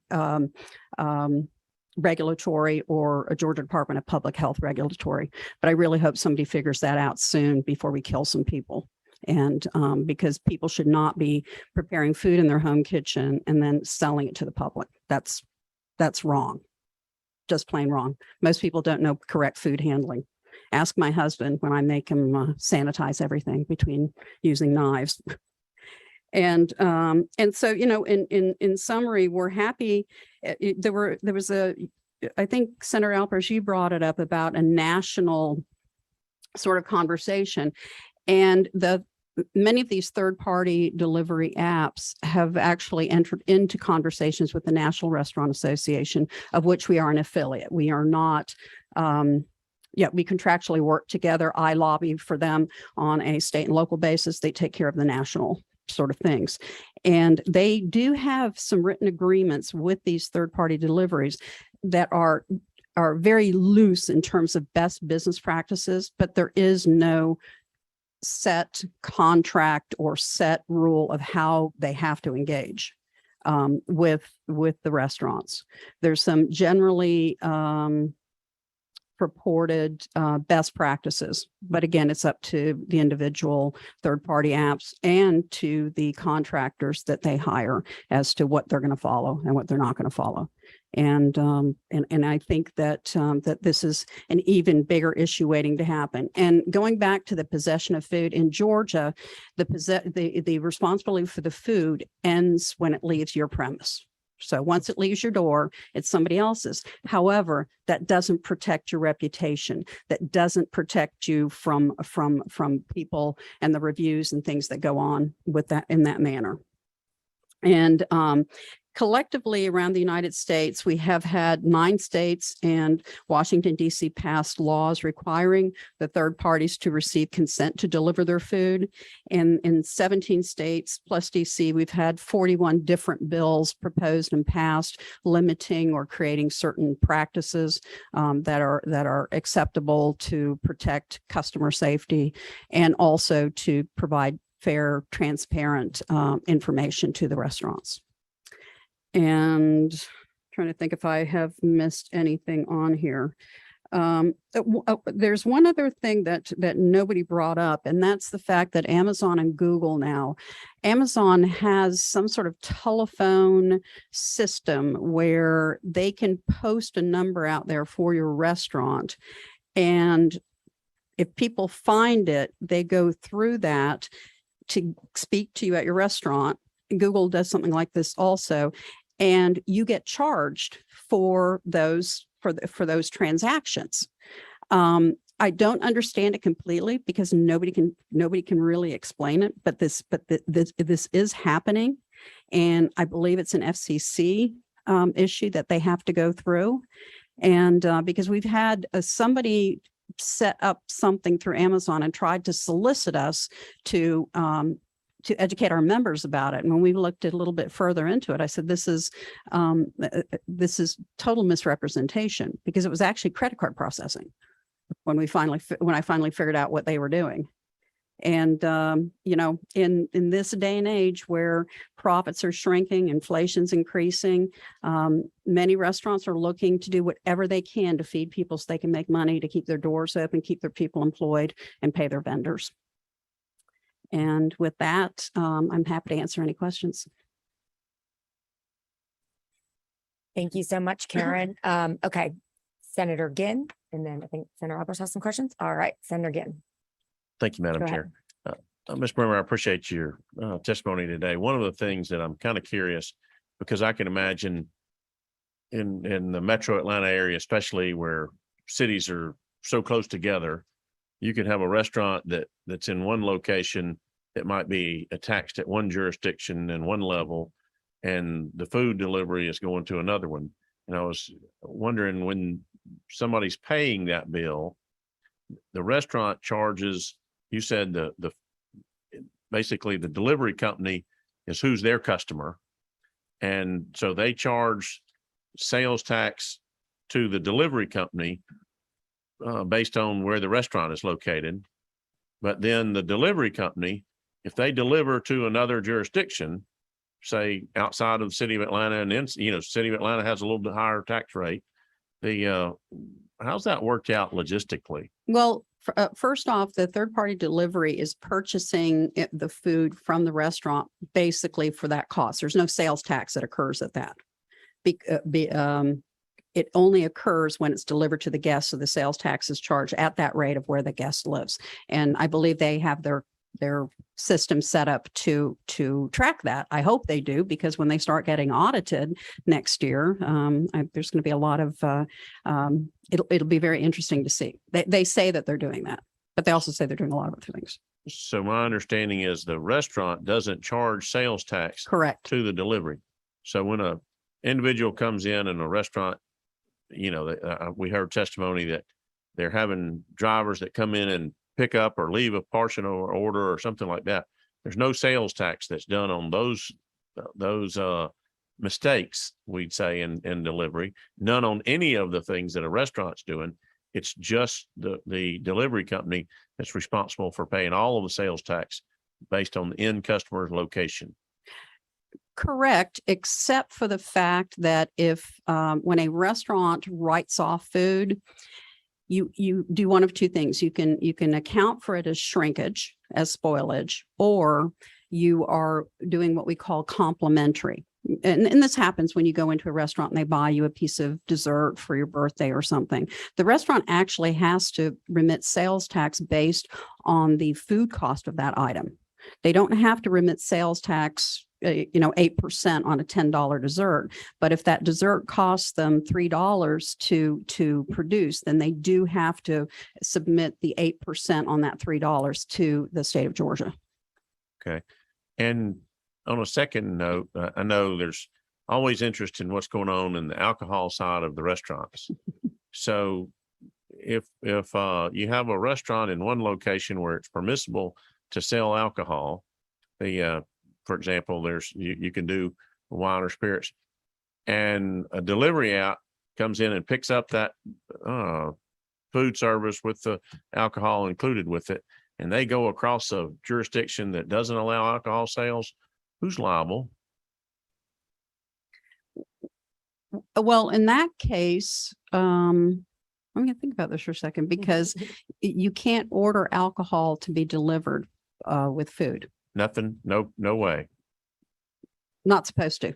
regulatory or a Georgia Department of Public Health regulatory. But I really hope somebody figures that out soon before we kill some people. And because people should not be preparing food in their home kitchen and then selling it to the public. That's wrong. Just plain wrong. Most people don't know correct food handling. Ask my husband when I make him sanitize everything between using knives. And so, you know, in summary, we're happy. There was I think Senator Alpers, you brought it up about a national sort of conversation, and many of these third-party delivery apps have actually entered into conversations with the National Restaurant Association, of which we are an affiliate. We are not, we contractually work together. I lobby for them on a state and local basis. They take care of the national sort of things. And they do have some written agreements with these third-party deliveries that are very loose in terms of best business practices, but there is no set contract or set rule of how they have to engage with the restaurants. There's some generally purported best practices, but again, it's up to the individual third-party apps and to the contractors that they hire as to what they're going to follow and what they're not going to follow. And I think that that this is an even bigger issue waiting to happen. And going back to the possession of food in Georgia, the responsibility for the food ends when it leaves your premise. So once it leaves your door, it's somebody else's. However, that doesn't protect your reputation. That doesn't protect you from people and the reviews and things that go on with that in that manner. And collectively around the United States, we have had 9 states and Washington, D.C. passed laws requiring the third parties to receive consent to deliver their food. And in 17 states plus D.C., we've had 41 different bills proposed and passed limiting or creating certain practices that are acceptable to protect customer safety and also to provide fair, transparent information to the restaurants. And trying to think if I have missed anything on here. There's one other thing that nobody brought up, and that's the fact that Amazon and Google now, Amazon has some sort of telephone system where they can post a number out there for your restaurant. And if people find it, they go through that to speak to you at your restaurant. Google does something like this also. And you get charged for those transactions. I don't understand it completely because nobody can really explain it. But this is happening, and I believe it's an FCC issue that they have to go through. And because we've had somebody set up something through Amazon and tried to solicit us to educate our members about it. And when we looked a little bit further into it, I said, this is total misrepresentation, because it was actually credit card processing when I finally figured out what they were doing. And, you know, in this day and age where profits are shrinking, inflation's increasing, many restaurants are looking to do whatever they can to feed people so they can make money, to keep their doors open, keep their people employed, and pay their vendors. And with that, I'm happy to answer any questions. Thank you so much, Karen. Okay, Senator Ginn, and then I think Senator Alpers has some questions. All right, Senator Ginn. Thank you, Madam Go Chair. Ms. Bremer, I appreciate your testimony today. One of the things that I'm kind of curious, because I can imagine in the metro Atlanta area, especially where cities are so close together, you could have a restaurant that's in one location that might be taxed at one jurisdiction and one level, and the food delivery is going to another one. And I was wondering, when somebody's paying that bill, the restaurant charges, you said basically the delivery company is who's their customer. And so they charge sales tax to the delivery company based on where the restaurant is located. But then the delivery company, if they deliver to another jurisdiction, say outside of the city of Atlanta, and then, you know, city of Atlanta has a little bit higher tax rate, how's that worked out logistically? Well, first off, the third-party delivery is purchasing the food from the restaurant basically for that cost. There's no sales tax that occurs at that. it only occurs when it's delivered to the guest. So the sales tax is charged at that rate of where the guest lives. And I believe they have their system set up to track that. I hope they do, because when they start getting audited next year, there's going to be a lot of, it'll be very interesting to see. They say that they're doing that, but they also say they're doing a lot of other things. So my understanding is the restaurant doesn't charge sales tax Correct. to the delivery. So when a individual comes in a restaurant, we heard testimony that they're having drivers that come in and pick up or leave a portion or order or something like that. There's no sales tax that's done on those mistakes, we'd say, in delivery. None on any of the things that a restaurant's doing. It's just the delivery company that's responsible for paying all of the sales tax based on the end customer's location. Correct, except for the fact that if when a restaurant writes off food, you do one of two things. You can account for it as shrinkage, as spoilage, or you are doing what we call complimentary. And this happens when you go into a restaurant and they buy you a piece of dessert for your birthday or something. The restaurant actually has to remit sales tax based on the food cost of that item. They don't have to remit sales tax 8% on a $10 dessert. But if that dessert costs them $3 to produce, then they do have to submit the 8% on that $3 to the state of Georgia. Okay. And on a second note, I know there's always interest in what's going on in the alcohol side of the restaurants. So if you have a restaurant in one location where it's permissible to sell alcohol, for example, you can do wine or spirits, and a delivery app comes in and picks up that food service with the alcohol included with it, and they go across a jurisdiction that doesn't allow alcohol sales, who's liable? Well, in that case, I'm going to think about this for a second, because you can't order alcohol to be delivered with food. Nothing, no way. Not supposed to.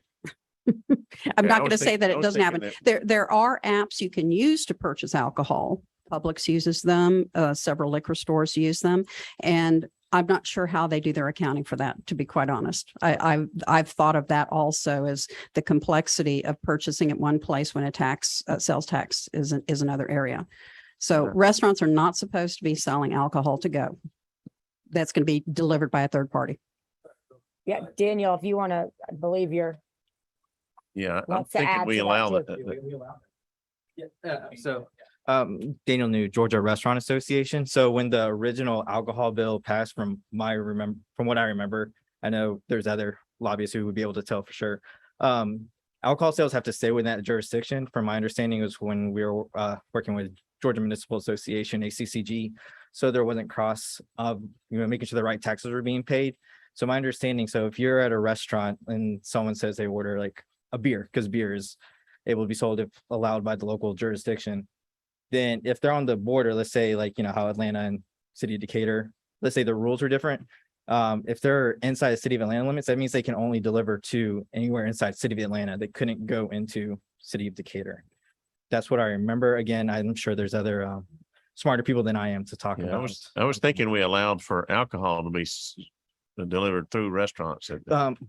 I'm not going to say that it doesn't happen. There are apps you can use to purchase alcohol. Publix uses them. Several liquor stores use them. And I'm not sure how they do their accounting for that, to be quite honest. I've thought of that also as the complexity of purchasing at one place when a sales tax is another area. So restaurants are not supposed to be selling alcohol to go. That's going to be delivered by a third party. Yeah, Daniel, if you want to, I believe you're. Yeah, I'm Wants to thinking add we to that allow too. it. Daniel New, Georgia Restaurant Association. So when the original alcohol bill passed, from what I remember, I know there's other lobbyists who would be able to tell for sure. Alcohol sales have to stay within that jurisdiction. From my understanding, was when we were working with Georgia Municipal Association, ACCG. So there wasn't making sure the right taxes were being paid. So my understanding, so if you're at a restaurant and someone says they order like a beer, because beer is able to be sold if allowed by the local jurisdiction, then if they're on the border, let's say how Atlanta and city of Decatur, let's say the rules are different. If they're inside the city of Atlanta limits, that means they can only deliver to anywhere inside city of Atlanta. They couldn't go into city of Decatur. That's what I remember. Again, I'm sure there's other smarter people than I am to talk about. I was thinking we allowed for alcohol to be delivered through restaurants.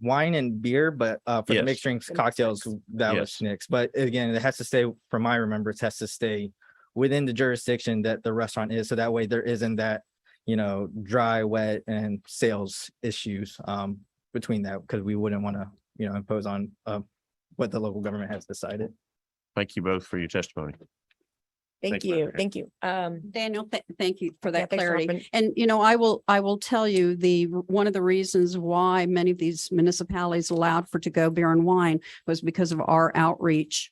Wine and beer, but for the Yes. mixed drinks, cocktails, that was Yes. mixed. But again, it has to stay, from my remembrance, has to stay within the jurisdiction that the restaurant is. So that way there isn't that, dry, wet, and sales issues between that, because we wouldn't want to, impose on what the local government has decided. Thank you both for your testimony. Thank Thank you, you. Madam Thank you. Daniel, thank you for Yeah, that thanks for clarity. helping. And, I will tell you one of the reasons why many of these municipalities allowed for to-go beer and wine was because of our outreach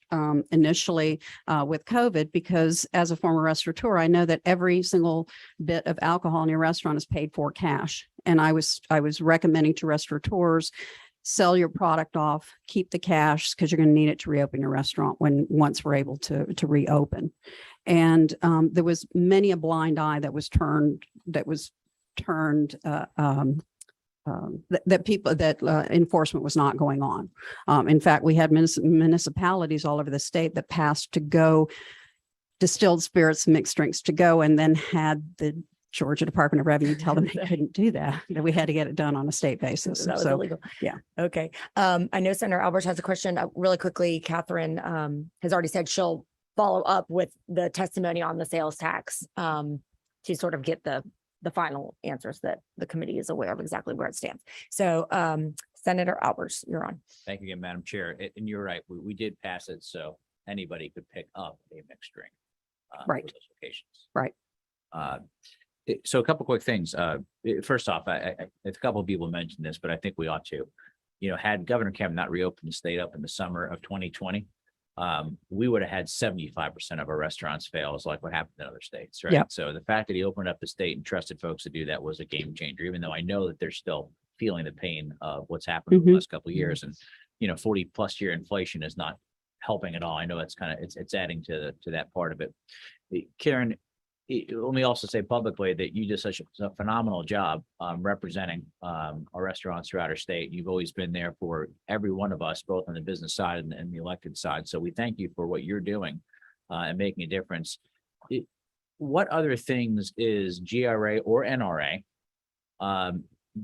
initially with COVID, because as a former restaurateur, I know that every single bit of alcohol in your restaurant is paid for cash. And I was recommending to restaurateurs, sell your product off, keep the cash, because you're going to need it to reopen your restaurant once we're able to reopen. And there was many a blind eye that was turned that people, that enforcement was not going on. In fact, we had municipalities all over the state that passed to go distilled spirits, mixed drinks to go, and then had the Georgia Department of Revenue tell them they couldn't do that, that we had to get it done on a state basis. That was So, illegal. yeah. Okay. I know Senator Albert has a question. Really quickly, Catherine has already said she'll follow up with the testimony on the sales tax to sort of get the final answers that the committee is aware of exactly where it stands. So Senator Albers, you're on. Thank you again, Madam Chair. And you're right, we did pass it, so anybody could pick up a mixed drink. For Right. those occasions. Right. So a couple quick things. First off, a couple of people mentioned this, but I think we ought to. Had Governor Kemp not reopened the state up in the summer of 2020, we would have had 75% of our restaurants fail, is like what happened in other states, right? Yep. So the fact that he opened up the state and trusted folks to do that was a game changer, even though I know that they're still feeling the pain of what's happened over the last couple of years. And 40+ year inflation is not helping at all. I know that's it's adding to that part of it. Karen, let me also say publicly that you did such a phenomenal job representing our restaurants throughout our state. You've always been there for every one of us, both on the business side and the elected side. So we thank you for what you're doing and making a difference. What other things is GRA or NRA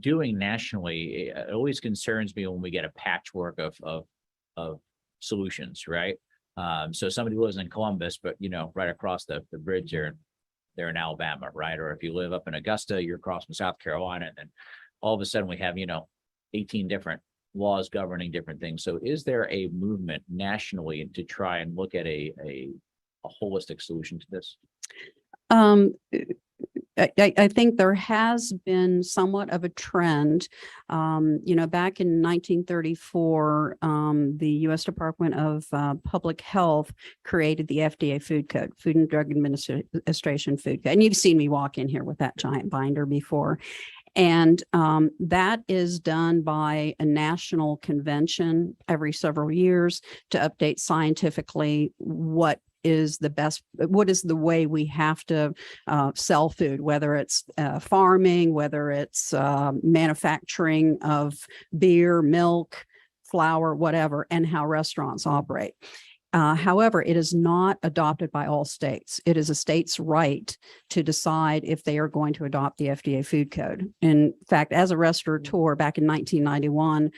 doing nationally? It always concerns me when we get a patchwork of solutions, right? So somebody lives in Columbus, but right across the bridge they're in Alabama, right? Or if you live up in Augusta, you're across from South Carolina, and then all of a sudden we have 18 different laws governing different things. So is there a movement nationally to try and look at a holistic solution to this? I think there has been somewhat of a trend. Back in 1934, the U.S. Department of Public Health created the FDA Food Code, Food and Drug Administration Food Code. And you've seen me walk in here with that giant binder before. And that is done by a national convention every several years to update scientifically what is the way we have to sell food, whether it's farming, whether it's manufacturing of beer, milk, flour, whatever, and how restaurants operate. However, it is not adopted by all states. It is a state's right to decide if they are going to adopt the FDA Food Code. In fact, as a restaurateur back in 1991,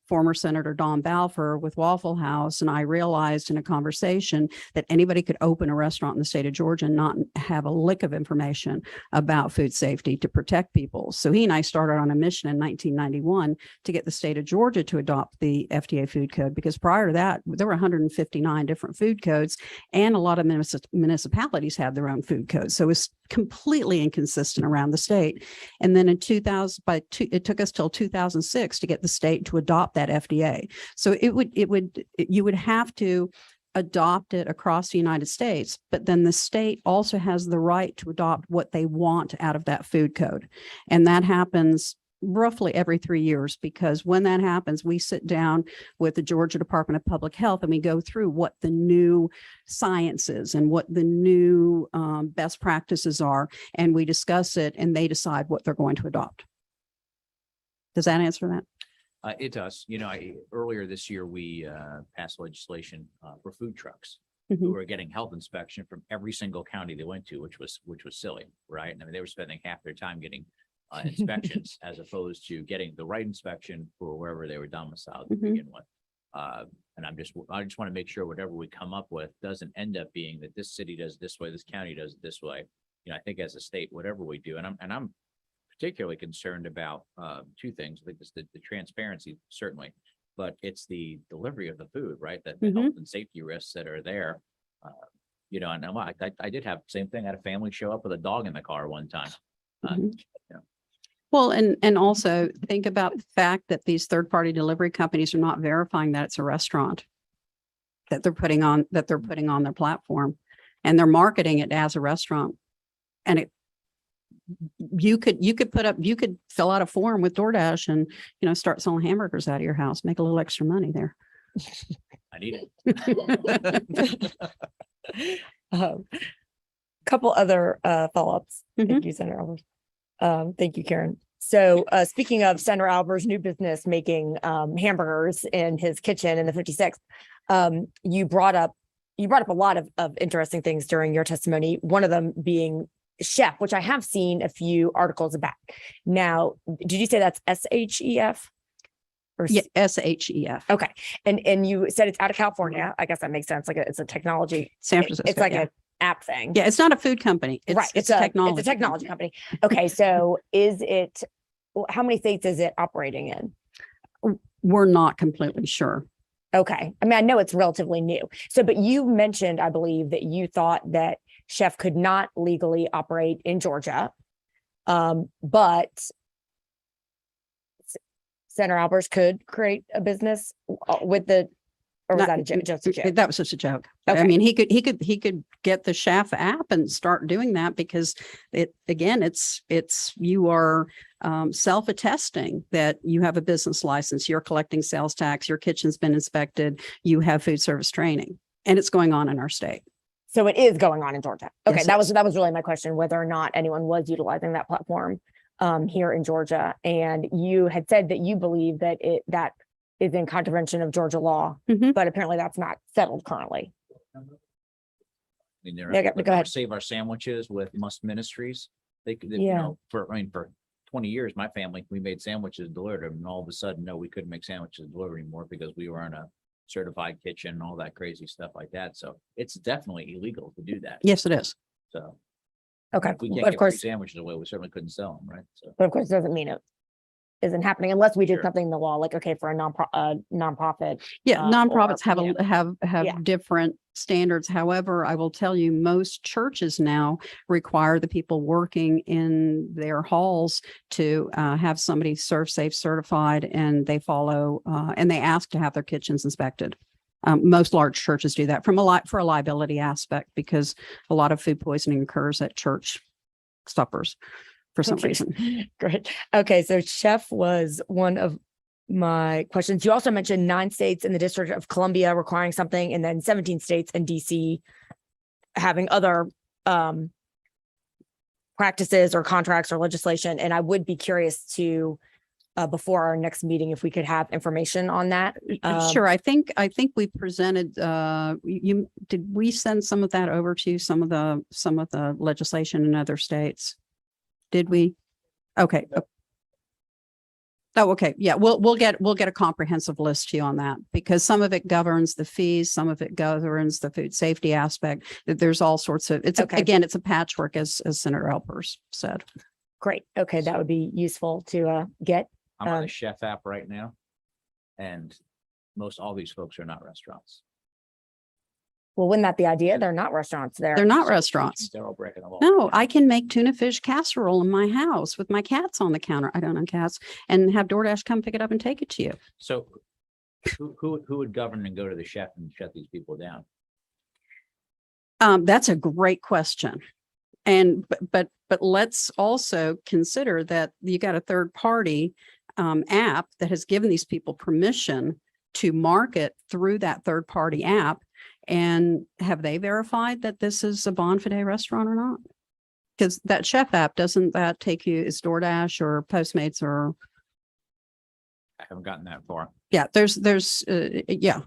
former Senator Don Balfour with Waffle House and I realized in a conversation that anybody could open a restaurant in the state of Georgia and not have a lick of information about food safety to protect people. So he and I started on a mission in 1991 to get the state of Georgia to adopt the FDA Food Code, because prior to that, there were 159 different food codes, and a lot of municipalities have their own food codes. So it's completely inconsistent around the state. And then in 2000, it took us till 2006 to get the state to adopt that FDA. So you would have to adopt it across the United States, but then the state also has the right to adopt what they want out of that food code. And that happens roughly every 3 years, because when that happens, we sit down with the Georgia Department of Public Health and we go through what the new science is and what the new best practices are, and we discuss it and they decide what they're going to adopt. Does that answer that? It does. Earlier this year, we passed legislation for food trucks who were getting health inspection from every single county they went to, which was silly, right? I mean, they were spending half their time getting inspections as opposed to getting the right inspection for wherever they were domiciled to begin with. And I just want to make sure whatever we come up with doesn't end up being that this city does it this way, this county does it this way. I think as a state, whatever we do, and I'm particularly concerned about two things. I think it's the transparency, certainly, but it's the delivery of the food, right? That the health and safety risks that are there. And I did have the same thing. I had a family show up with a dog in the car one time. Well, and also think about the fact that these third-party delivery companies are not verifying that it's a restaurant that they're putting on their platform, and they're marketing it as a restaurant. And you could fill out a form with DoorDash and start selling hamburgers out of your house, make a little extra money there. I need it. Couple other follow-ups. Thank you, Senator Albers. Thank you, Karen. So speaking of Senator Albert's new business making hamburgers in his kitchen in the 56th, you brought up a lot of interesting things during your testimony. One of them being chef, which I have seen a few articles about. Now, did you say that's SHEF? Or Yeah, SHEF, Okay, and you said it's out of California. I guess that makes sense. Like it's a technology. San Francisco. It's like yeah. an app thing. Yeah, it's not a food company. Right. It's a technology. It's a technology company. Okay, so how many states is it operating in? We're not completely sure. Okay. I mean, I know it's relatively new. So, but you mentioned, I believe, that you thought that Chef could not legally operate in Georgia. But Senator Albers could create a business with or was Not- that just a joke? That was just a joke. Okay. I mean, he could get the Chef app and start doing that because you are self-attesting that you have a business license, you're collecting sales tax, your kitchen's been inspected, you have food service training, and it's going on in our state. So it is going on in Georgia. Okay, Yes, that was really my question, whether or not anyone was utilizing that platform here in Georgia. And you had said that you believe that that is in contravention of Georgia law, Mhm. but apparently that's not settled currently. I mean, Yeah, go ahead. Save Our Sandwiches with Must Ministries. They could, Yeah. for 20 years, my family, we made sandwiches delivered, and all of a sudden, no, we couldn't make sandwiches delivered anymore because we were in a certified kitchen and all that crazy stuff like that. So it's definitely illegal to do that. Yes, it is. So Okay, if we but can't of get free course, sandwiches away, we certainly couldn't sell them, right? So. but of course, it doesn't mean it isn't happening unless we did Sure. something in the law, like, okay, for a nonprofit. Yeah, nonprofits have you know, have yeah. different standards. However, I will tell you, most churches now require the people working in their halls to have somebody Serve Safe certified, and they follow and they ask to have their kitchens inspected. Most large churches do that for a liability aspect because a lot of food poisoning occurs at church suppers for some Okay. reason. Great. Okay, so Chef was one of my questions. You also mentioned 9 states in the District of Columbia requiring something, and then 17 states and DC having other practices or contracts or legislation. And I would be curious to, before our next meeting, if we could have information on that. Sure. I think we presented, did we send some of that over to you, some of the legislation in other states? Did we? Okay. Oh, okay. Yeah, we'll get a comprehensive list to you on that because some of it governs the fees, some of it governs the food safety aspect. There's all sorts of, Okay. Again, it's a patchwork as Senator Alpers said. Great. Okay, that would be useful to get. I'm on Um, the Chef app right now. And all these folks are not restaurants. Well, wouldn't that be the idea? They're not restaurants. They're not restaurants. They're all breaking the law. No, I can make tuna fish casserole in my house with my cats on the counter. I don't own cats, and have DoorDash come pick it up and take it to you. So who would govern and go to the chef and shut these people down? That's a great question. And, but let's also consider that you got a third party app that has given these people permission to market through that third party app. And have they verified that this is a Bon Fide restaurant or not? Because that Chef app, doesn't that take you, is DoorDash or Postmates or, I haven't gotten that far. yeah, yeah.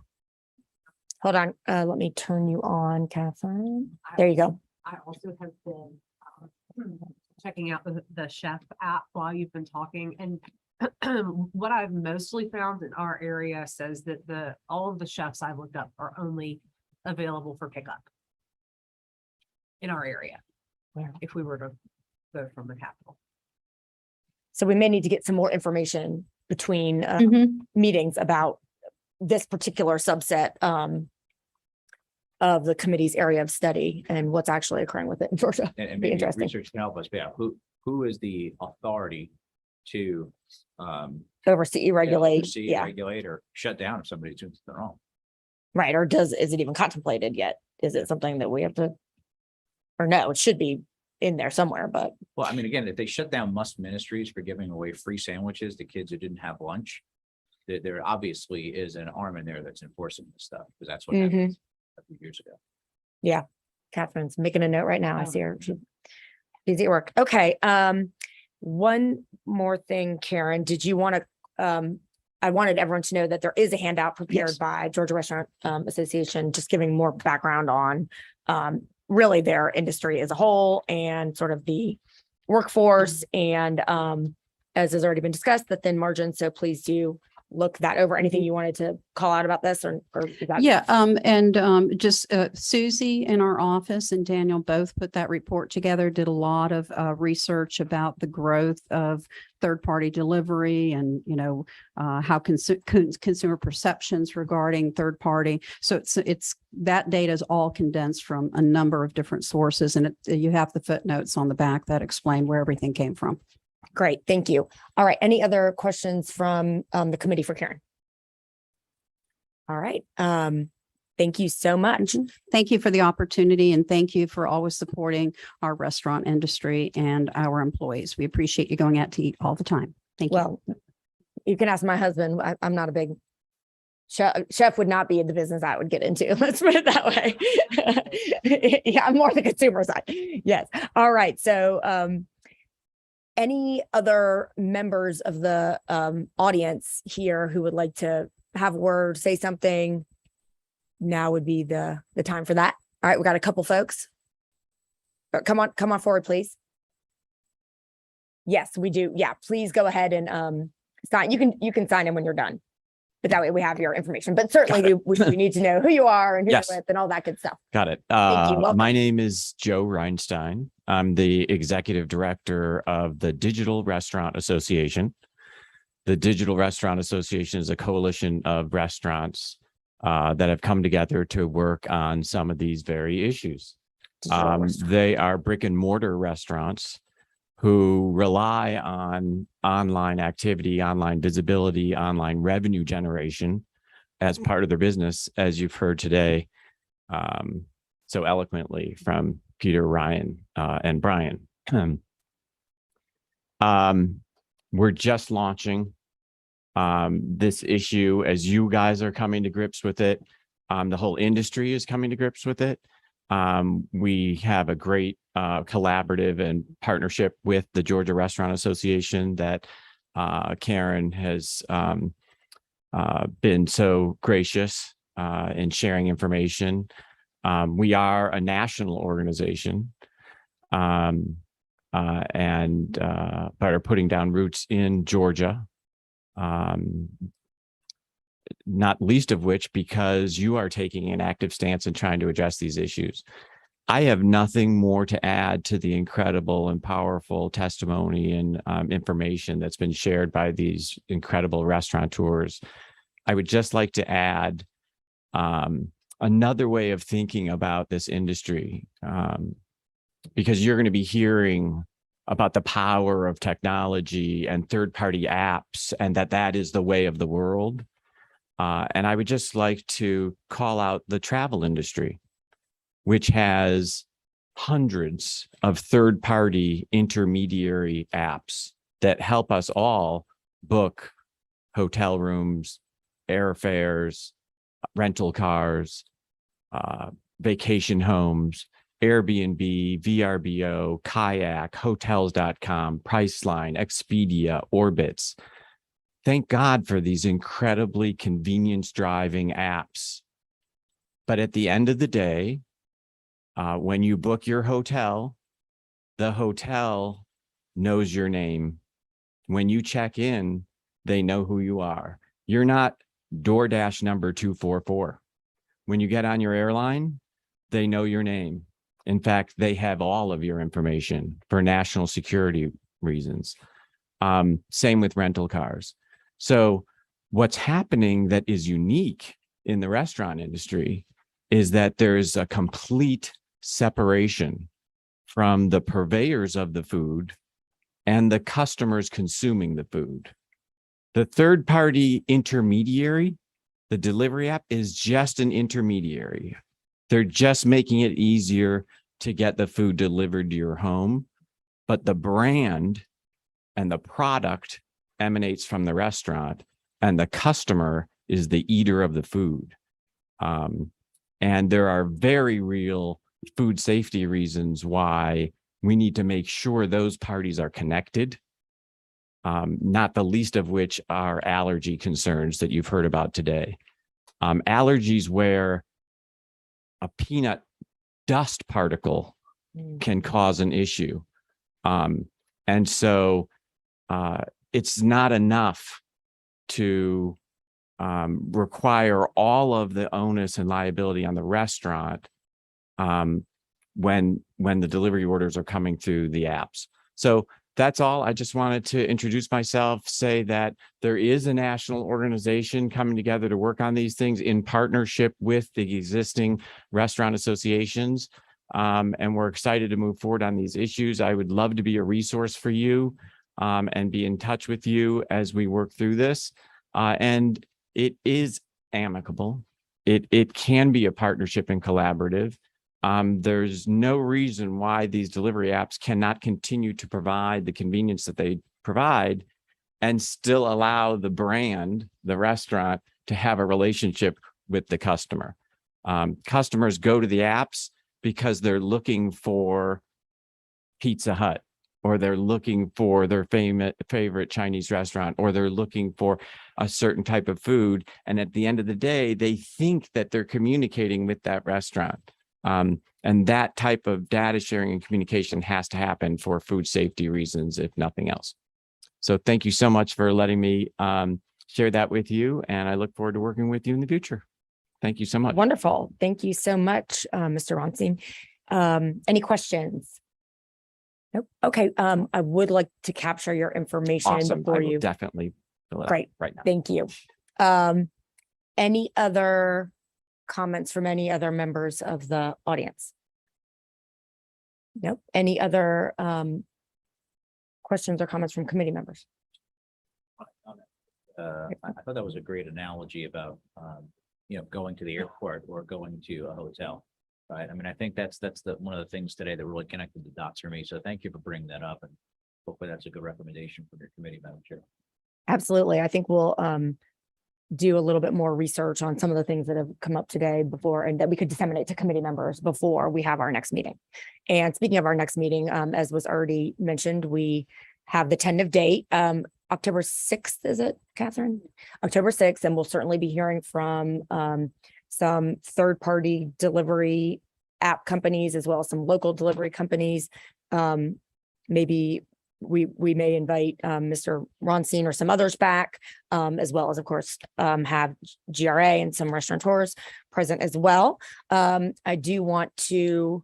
Hold on. Let me turn you on, Catherine. There you go. I also have been checking out the Chef app while you've been talking, and what I've mostly found in our area says that all of the chefs I've looked up are only available for pickup in our area. Where? If we were to go from the capital. So we may need to get some more information between Mhm. meetings about this particular subset of the committee's area of study and what's actually occurring with it in Georgia. And Be maybe interesting. research can help us. Yeah, who is the authority to Oversee, regulate, oversee, yeah, regulate, or shut down if somebody's doing something wrong? right. Or is it even contemplated yet? Is it something that we have to? Or no, it should be in there somewhere, but Well, I mean, again, if they shut down Must Ministries for giving away free sandwiches to kids who didn't have lunch, there obviously is an arm in there that's enforcing this stuff, because that's what Mhm. happened a few years ago. Catherine's making a note right now. I see her. She's busy at work. Okay. One more thing, Karen, did you want to, I wanted everyone to know that there is a handout prepared Yes. by Georgia Restaurant Association, just giving more background on really their industry as a whole and sort of the workforce and as has already been discussed, the thin margin. So please do look that over. Anything you wanted to call out about this or is that? Yeah, just Susie in our office and Daniel both put that report together, did a lot of research about the growth of third-party delivery and, how consumer perceptions regarding third party. So it's that data is all condensed from a number of different sources, and you have the footnotes on the back that explain where everything came from. Great, thank you. All right, any other questions from the committee for Karen? All right, thank you so much. Thank you for the opportunity and thank you for always supporting our restaurant industry and our employees. We appreciate you going out to eat all the time. Thank you. Well, you can ask my husband. I'm not a big chef would not be in the business I would get into. Let's put it that way. Yeah, I'm more the consumer side. Yes. All right. So any other members of the audience here who would like to have a word, say something? Now would be the time for that. All right, we got a couple folks. Come on forward, please. Yes, we do. Yeah, please go ahead and sign. You can sign in when you're done. But that way we have your information. But certainly we need to know who you are and who Yes. you're with and all that good stuff. Got it. Thank you. Welcome. My name is Joe Reinstein. I'm the executive director of the Digital Restaurant Association. The Digital Restaurant Association is a coalition of restaurants that have come together to work on some of these very issues. They are brick and mortar restaurants who rely on online activity, online visibility, online revenue generation as part of their business, as you've heard today so eloquently from Peter, Ryan, and Brian. We're just launching this issue as you guys are coming to grips with it. The whole industry is coming to grips with it. We have a great collaborative and partnership with the Georgia Restaurant Association that Karen has been so gracious in sharing information. We are a national organization and but are putting down roots in Georgia. Not least of which because you are taking an active stance in trying to address these issues. I have nothing more to add to the incredible and powerful testimony and information that's been shared by these incredible restaurateurs. I would just like to add another way of thinking about this industry, because you're going to be hearing about the power of technology and third-party apps and that is the way of the world. And I would just like to call out the travel industry, which has hundreds of third-party intermediary apps that help us all book hotel rooms, airfares, rental cars, vacation homes, Airbnb, VRBO, Kayak, Hotels.com, Priceline, Expedia, Orbitz. Thank God for these incredibly convenience-driving apps. But at the end of the day, when you book your hotel, the hotel knows your name. When you check in, they know who you are. You're not DoorDash number 244. When you get on your airline, they know your name. In fact, they have all of your information for national security reasons. Same with rental cars. So what's happening that is unique in the restaurant industry is that there's a complete separation from the purveyors of the food and the customers consuming the food. The third-party intermediary, the delivery app, is just an intermediary. They're just making it easier to get the food delivered to your home, but the brand and the product emanates from the restaurant, and the customer is the eater of the food. And there are very real food safety reasons why we need to make sure those parties are connected not the least of which are allergy concerns that you've heard about today. Allergies where a peanut dust particle can cause an issue. And so it's not enough to require all of the onus and liability on the restaurant when the delivery orders are coming through the apps. So that's all. I just wanted to introduce myself, say that there is a national organization coming together to work on these things in partnership with the existing restaurant associations. And we're excited to move forward on these issues. I would love to be a resource for you and be in touch with you as we work through this. And it is amicable. It can be a partnership and collaborative. There's no reason why these delivery apps cannot continue to provide the convenience that they provide and still allow the brand, the restaurant, to have a relationship with the customer. Customers go to the apps because they're looking for Pizza Hut, or they're looking for their favorite Chinese restaurant, or they're looking for a certain type of food. And at the end of the day, they think that they're communicating with that restaurant. And that type of data sharing and communication has to happen for food safety reasons, if nothing else. So thank you so much for letting me share that with you. And I look forward to working with you in the future. Thank you so much. Wonderful. Thank you so much, Mr. Ronstein. Any questions? Nope. Okay. I would like to capture your information Awesome. I before will you. definitely fill it out Great. right now. Thank you. Any other comments from any other members of the audience? Nope. Any other questions or comments from committee members? I thought that was a great analogy about, going to the airport or going to a hotel, right? I mean, I think that's one of the things today that really connected the dots for me. So thank you for bringing that up, and hopefully that's a good recommendation from your committee, Madam Chair. Absolutely. I think we'll do a little bit more research on some of the things that have come up today before, and that we could disseminate to committee members before we have our next meeting. And speaking of our next meeting, as was already mentioned, we have the tentative date, October 6th, is it, Catherine? October 6th, and we'll certainly be hearing from some third-party delivery app companies as well as some local delivery companies. Maybe we may invite Mr. Ronstein or some others back, as well as, of course, have GRA and some restaurateurs present as well. I do want to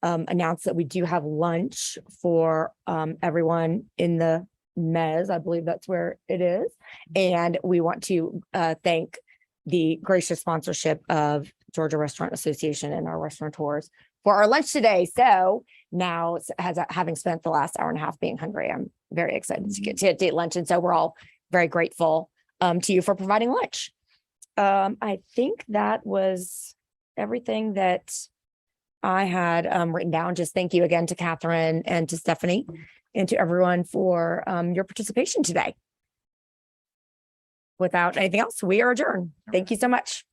announce that we do have lunch for everyone in the Mez. I believe that's where it is. And we want to thank the gracious sponsorship of Georgia Restaurant Association and our restaurateurs for our lunch today. So now, having spent the last hour and a half being hungry, I'm very excited to get to eat lunch. And so we're all very grateful to you for providing lunch. I think that was everything that I had written down. Just thank you again to Catherine and to Stephanie and to everyone for your participation today. Without anything else, we are adjourned. Thank you so much.